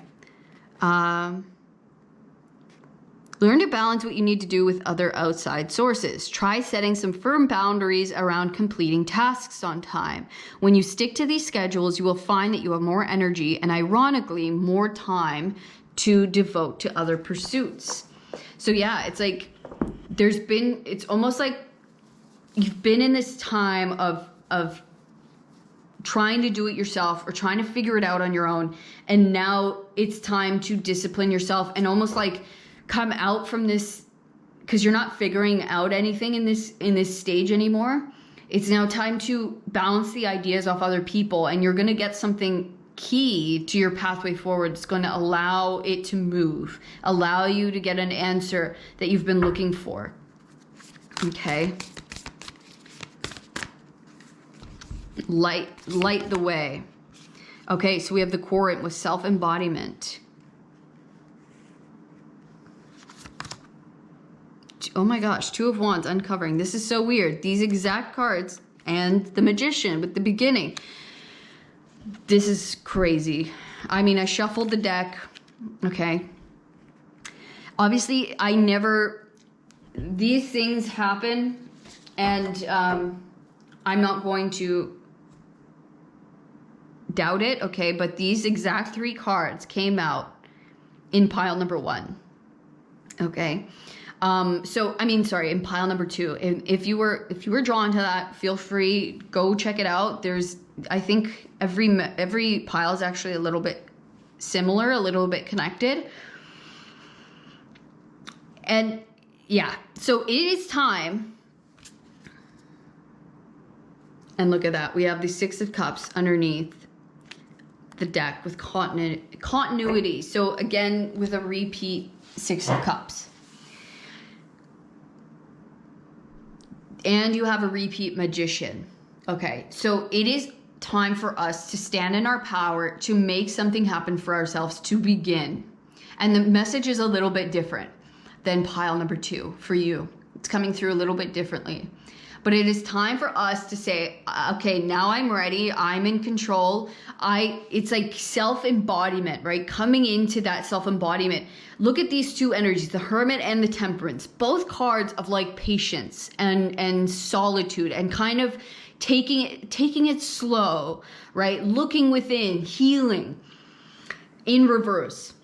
Speaker 1: Learn to balance what you need to do with other outside sources. Try setting some firm boundaries around completing tasks on time. When you stick to these schedules, you will find that you have more energy and, ironically, more time to devote to other pursuits. So yeah, it's like it's almost like you've been in this time of trying to do it yourself or trying to figure it out on your own. And now it's time to discipline yourself and almost like come out from this, because you're not figuring out anything in this stage anymore. It's now time to bounce the ideas off other people, and you're going to get something key to your pathway forward. It's going to allow it to move, allow you to get an answer that you've been looking for. Okay. Light the way. Okay, so we have the Querent with self-embodiment. Oh my gosh, Two of Wands, uncovering. This is so weird. These exact cards and the Magician with the beginning. This is crazy. I mean, I shuffled the deck. Okay. Obviously, these things happen, and I'm not going to doubt it, okay? But these exact 3 cards came out in pile number 1, okay? In pile number 2. If you were drawn to that, feel free, go check it out. I think every pile is actually a little bit similar, a little bit connected. And yeah, so it is time. And look at that. We have the 6 of Cups underneath the deck with continuity. So again, with a repeat 6 of Cups. And you have a repeat Magician. Okay, so it is time for us to stand in our power, to make something happen for ourselves, to begin. And the message is a little bit different than pile number 2 for you. It's coming through a little bit differently. But it is time for us to say, okay, now I'm ready. I'm in control. It's like self-embodiment, right? Coming into that self-embodiment. Look at these 2 energies, the Hermit and the Temperance. Both cards of like patience and solitude, and kind of taking it slow, right? Looking within, healing in reverse.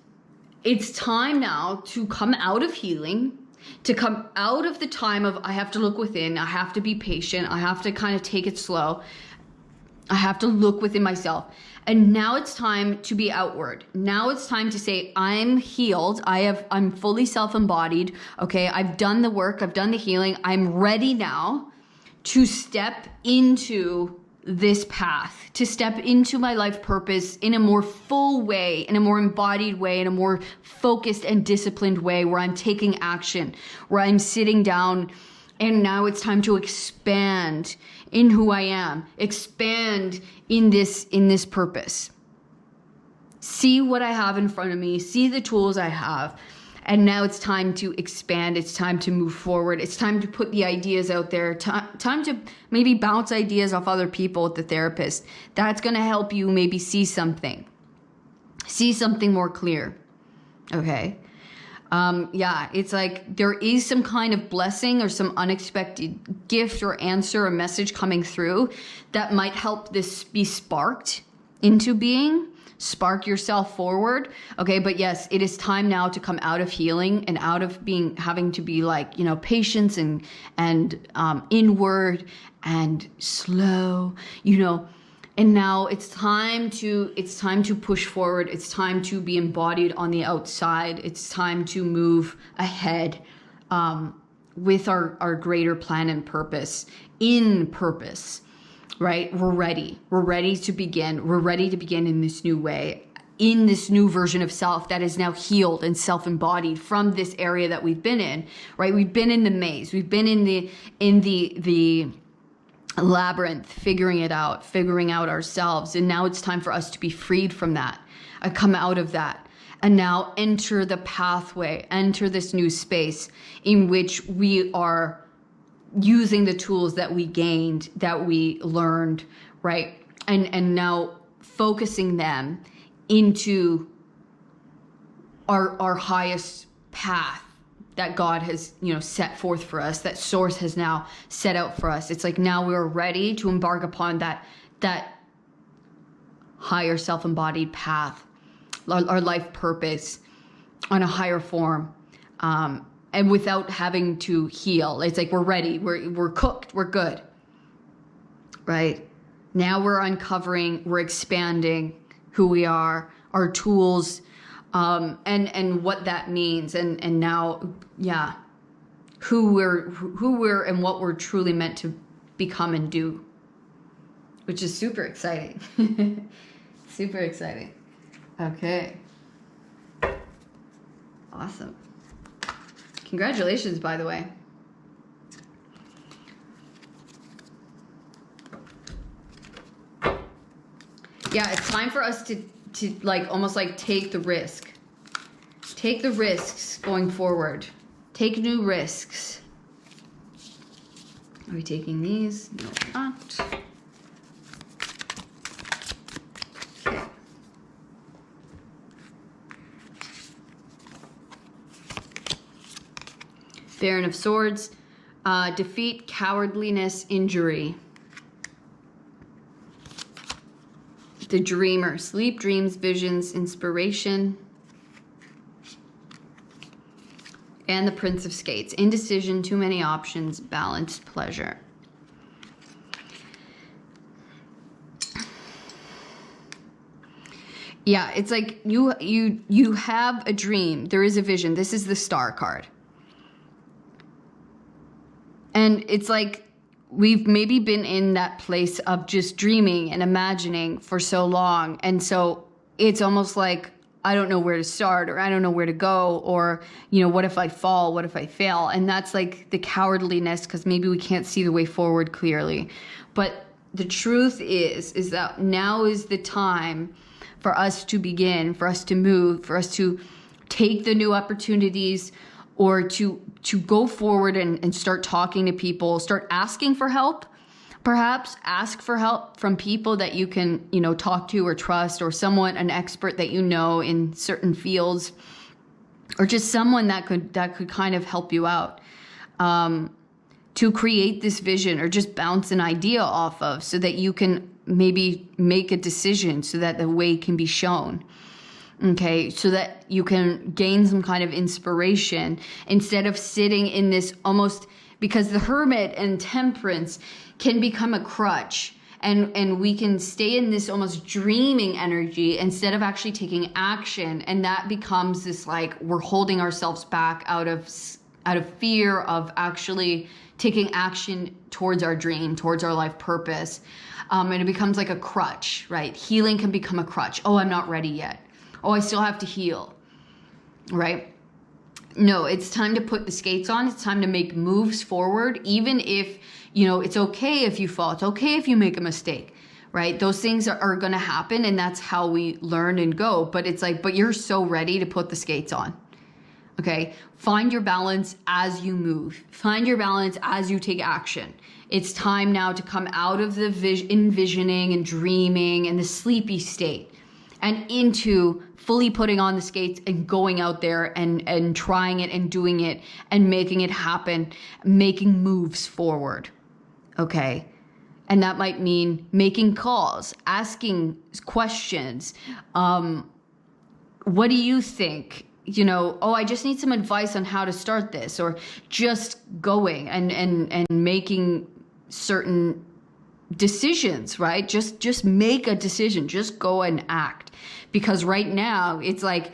Speaker 1: It's time now to come out of healing, to come out of the time of I have to look within, I have to be patient, I have to kind of take it slow, I have to look within myself. And now it's time to be outward. Now it's time to say, I'm healed, I'm fully self-embodied, okay, I've done the work, I've done the healing, I'm ready now to step into this path, to step into my life purpose in a more full way, in a more embodied way, in a more focused and disciplined way, where I'm taking action, where I'm sitting down, and now it's time to expand in who I am, expand in this purpose. See what I have in front of me, see the tools I have. And now it's time to expand. It's time to move forward. It's time to put the ideas out there. Time to maybe bounce ideas off other people with the therapist. That's going to help you maybe see something more clear. Okay. Yeah, it's like there is some kind of blessing or some unexpected gift or answer or message coming through that might help this be sparked into being. Spark yourself forward. Okay, but yes, it is time now to come out of healing and out of having to be like, patience and inward and slow, and now it's time to push forward. It's time to be embodied on the outside. It's time to move ahead with our greater plan and purpose, in purpose. Right? We're ready. We're ready to begin. We're ready to begin in this new way, in this new version of self that is now healed and self-embodied from this area that we've been in, right? We've been in the maze. We've been in the labyrinth, figuring out ourselves. And now it's time for us to be freed from that, come out of that, and now enter the pathway, enter this new space in which we are using the tools that we gained, that we learned, right? and now focusing them into our highest path that God has, you know, set forth for us, that source has now set out for us. It's like now we're ready to embark upon that higher self-embodied path, our life purpose on a higher form, and without having to heal. It's like we're ready, we're cooked, we're good, right? Now we're uncovering, we're expanding who we are, our tools, and what that means, and now, yeah, who we're and what we're truly meant to become and do, which is super exciting. Super exciting. Okay. Awesome. Congratulations, by the way. Yeah, it's time for us to like almost like take the risk. Take the risks going forward. Take new risks. Are we taking these? No, we're not. Okay. Baron of Swords. Defeat, cowardliness, injury. The Dreamer. Sleep, dreams, visions, inspiration. And the Prince of Skates. Indecision, too many options, balanced pleasure. Yeah, it's like you have a dream. There is a vision. This is the Star card. And it's like we've maybe been in that place of just dreaming and imagining for so long. And so it's almost like, I don't know where to start, or I don't know where to go, or, you know, what if I fall? What if I fail? And that's like the cowardliness, because maybe we can't see the way forward clearly. But the truth is that now is the time for us to begin, for us to move, for us to take the new opportunities, or to go forward and start talking to people, start asking for help. Perhaps ask for help from people that you can, you know, talk to or trust, or someone, an expert that you know in certain fields, or just someone that could kind of help you out, to create this vision, or just bounce an idea off of, so that you can maybe make a decision, so that the way can be shown. Okay, so that you can gain some kind of inspiration instead of sitting in this almost, because the Hermit and Temperance can become a crutch, and we can stay in this almost dreaming energy instead of actually taking action, and that becomes this like we're holding ourselves back out of fear of actually taking action towards our dream, towards our life purpose, and it becomes like a crutch, right? Healing can become a crutch. Oh, I'm not ready yet. Oh, I still have to heal, right? No, it's time to put the skates on. It's time to make moves forward, even if, you know, it's okay if you fall. It's okay if you make a mistake, right? Those things are going to happen, and that's how we learn and go. But it's like, but you're so ready to put the skates on, okay? Find your balance as you move. Find your balance as you take action. It's time now to come out of the envisioning and dreaming and the sleepy state, and into fully putting on the skates and going out there and trying it and doing it and making it happen, making moves forward, okay? And that might mean making calls, asking questions. What do you think? You know, oh, I just need some advice on how to start this, or just going and making certain decisions, right? Just make a decision, just go and act. Because right now it's like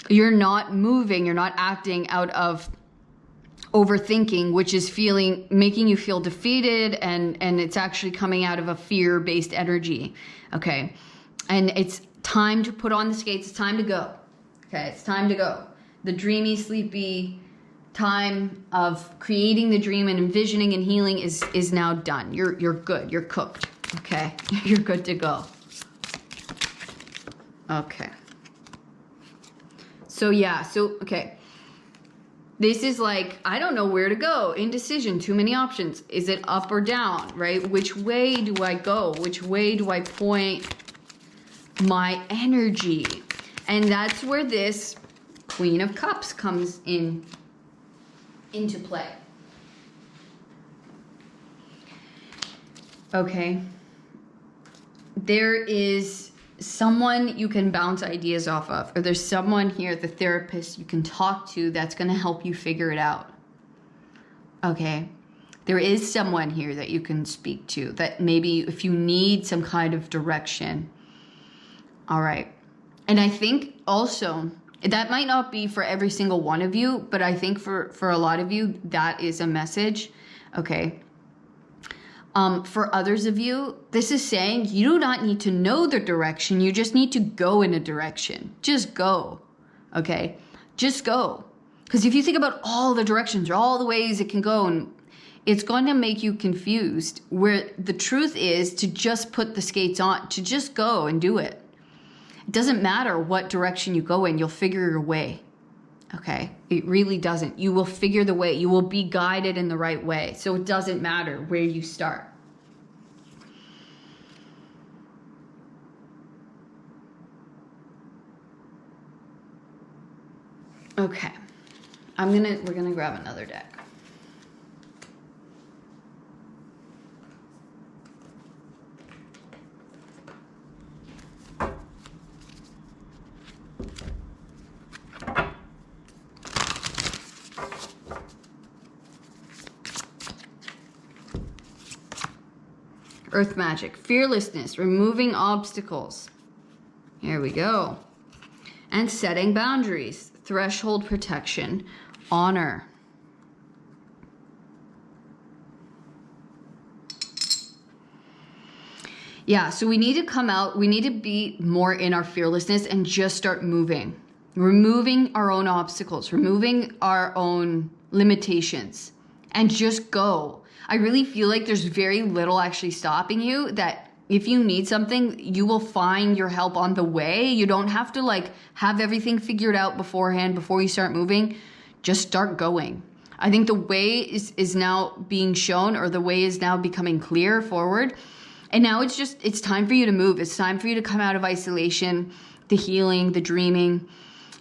Speaker 1: you're not moving, you're not acting out of overthinking, which is making you feel defeated, and it's actually coming out of a fear-based energy, okay? And it's time to put on the skates, it's time to go, okay? It's time to go. The dreamy, sleepy time of creating the dream and envisioning and healing is now done. You're good, you're cooked, okay? You're good to go. Okay. So yeah, okay. This is like, I don't know where to go. Indecision, too many options. Is it up or down, right? Which way do I go? Which way do I point my energy? And that's where this Queen of Cups comes into play. Okay. There is someone you can bounce ideas off of, or there's someone here, the therapist, you can talk to that's going to help you figure it out. Okay. There is someone here that you can speak to, that maybe if you need some kind of direction. All right. And I think also that might not be for every single one of you, but I think for a lot of you, that is a message. Okay. For others of you, this is saying you do not need to know the direction. You just need to go in a direction. Just go. Okay. Just go. Because if you think about all the directions or all the ways it can go, and it's going to make you confused, where the truth is to just put the skates on, to just go and do it. It doesn't matter what direction you go in, you'll figure your way. Okay? It really doesn't. You will figure the way. You will be guided in the right way. So it doesn't matter where you start. Okay. We're gonna grab another deck. Earth magic, fearlessness, removing obstacles. Here we go. And setting boundaries, threshold protection, honor. Yeah, so we need to come out, we need to be more in our fearlessness and just start moving. Removing our own obstacles, removing our own limitations, and just go. I really feel like there's very little actually stopping you, that if you need something, you will find your help on the way. You don't have to like have everything figured out beforehand before you start moving. Just start going. I think the way is now being shown, or the way is now becoming clear forward. And now it's time for you to move. It's time for you to come out of isolation, the healing, the dreaming,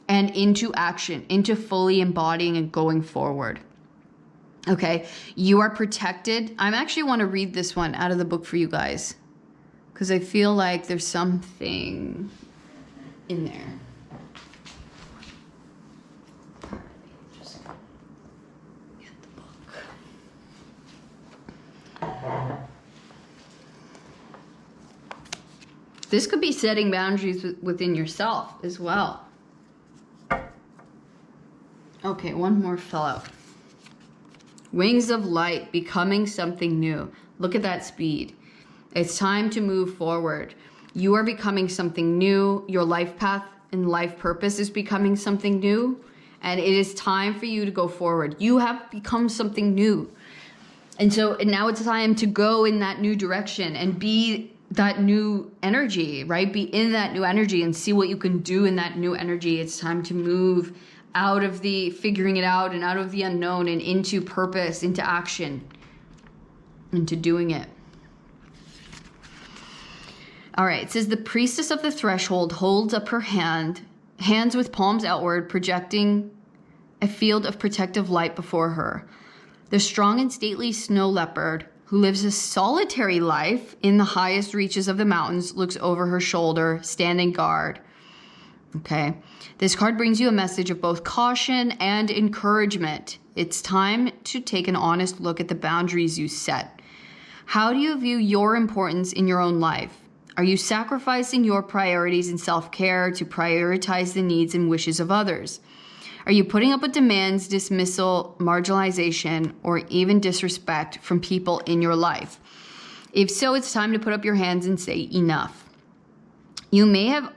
Speaker 1: and into action, into fully embodying and going forward. Okay, you are protected. I actually want to read this one out of the book for you guys, because I feel like there's something in there. Just get the book. This could be setting boundaries within yourself as well. Okay, one more fell out. Wings of light, becoming something new. Look at that speed. It's time to move forward. You are becoming something new. Your life path and life purpose is becoming something new. And it is time for you to go forward. You have become something new. And now it's time to go in that new direction and be that new energy, right? Be in that new energy and see what you can do in that new energy. It's time to move out of the figuring it out and out of the unknown and into purpose, into action, into doing it. All right, it says the priestess of the threshold holds up her hands with palms outward, projecting a field of protective light before her. The strong and stately snow leopard, who lives a solitary life in the highest reaches of the mountains, looks over her shoulder, standing guard. Okay, this card brings you a message of both caution and encouragement. It's time to take an honest look at the boundaries you set. How do you view your importance in your own life? Are you sacrificing your priorities and self-care to prioritize the needs and wishes of others? Are you putting up with demands, dismissal, marginalization, or even disrespect from people in your life? If so, it's time to put up your hands and say enough. You may have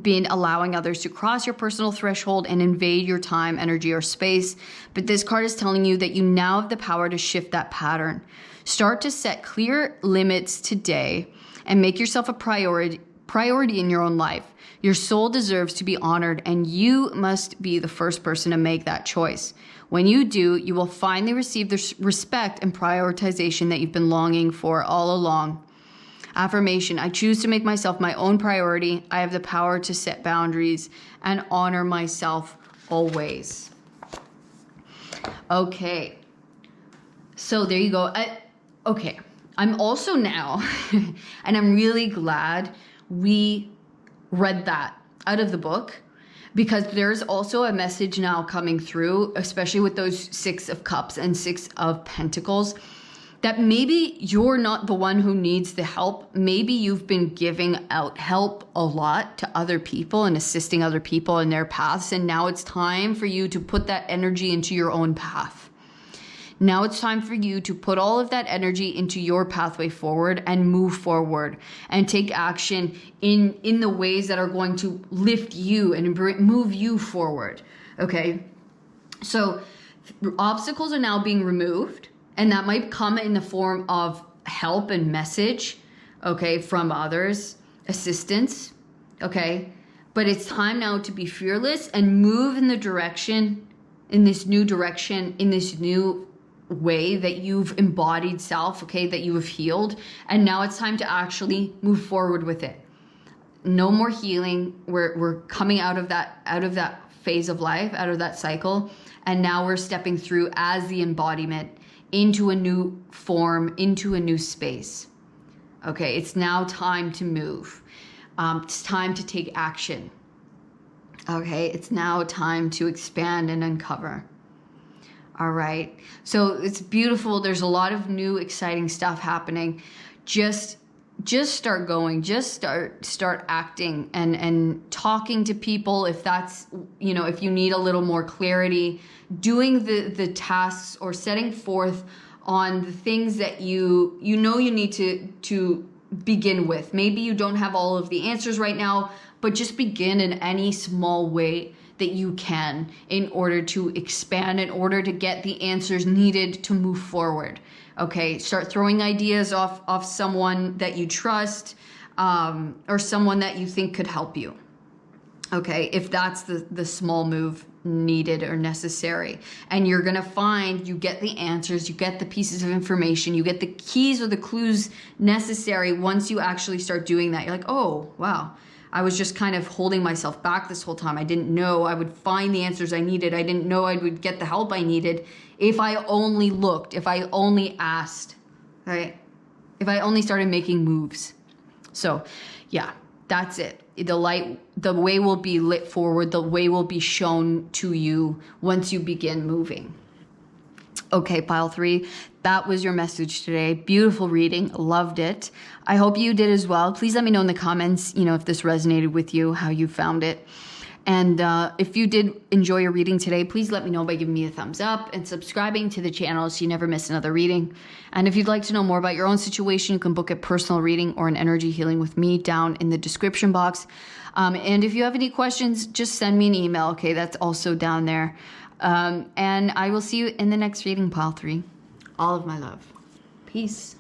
Speaker 1: been allowing others to cross your personal threshold and invade your time, energy, or space, but this card is telling you that you now have the power to shift that pattern. Start to set clear limits today and make yourself a priority in your own life. Your soul deserves to be honored, and you must be the first person to make that choice. When you do, you will finally receive the respect and prioritization that you've been longing for all along. Affirmation: I choose to make myself my own priority. I have the power to set boundaries and honor myself always. Okay. So there you go. Okay. I'm also now, and I'm really glad we read that out of the book, because there's also a message now coming through, especially with those 6 of Cups and 6 of Pentacles, that maybe you're not the one who needs the help. Maybe you've been giving out help a lot to other people and assisting other people in their paths, and now it's time for you to put that energy into your own path. Now it's time for you to put all of that energy into your pathway forward and move forward and take action in the ways that are going to lift you and move you forward. Okay. So obstacles are now being removed, and that might come in the form of help and message, okay, from others, assistance. Okay. But it's time now to be fearless and move in the direction, in this new direction, in this new way that you've embodied self, okay, that you have healed, and now it's time to actually move forward with it. No more healing. We're coming out of that phase of life, out of that cycle, and now we're stepping through as the embodiment into a new form, into a new space. Okay, it's now time to move. It's time to take action. Okay, it's now time to expand and uncover. All right. So it's beautiful. There's a lot of new, exciting stuff happening. Just start going. Just start acting and talking to people if that's, if you need a little more clarity, doing the tasks or setting forth on the things that you need to begin with. Maybe you don't have all of the answers right now, but just begin in any small way that you can in order to expand, in order to get the answers needed to move forward. Okay, start throwing ideas off someone that you trust, or someone that you think could help you. Okay, if that's the small move needed or necessary. And you're gonna find you get the answers, you get the pieces of information, you get the keys or the clues necessary once you actually start doing that. You're like, oh, wow. I was just kind of holding myself back this whole time. I didn't know I would find the answers I needed. I didn't know I would get the help I needed if I only looked, if I only asked, right? If I only started making moves. So yeah, that's it. The way will be lit forward. The way will be shown to you once you begin moving. Okay, pile 3, that was your message today. Beautiful reading. Loved it. I hope you did as well. Please let me know in the comments, if this resonated with you, how you found it. And if you did enjoy your reading today, please let me know by giving me a thumbs up and subscribing to the channel so you never miss another reading. And if you'd like to know more about your own situation, you can book a personal reading or an energy healing with me down in the description box. And if you have any questions, just send me an email. Okay, that's also down there. And I will see you in the next reading, pile 3. All of my love. Peace.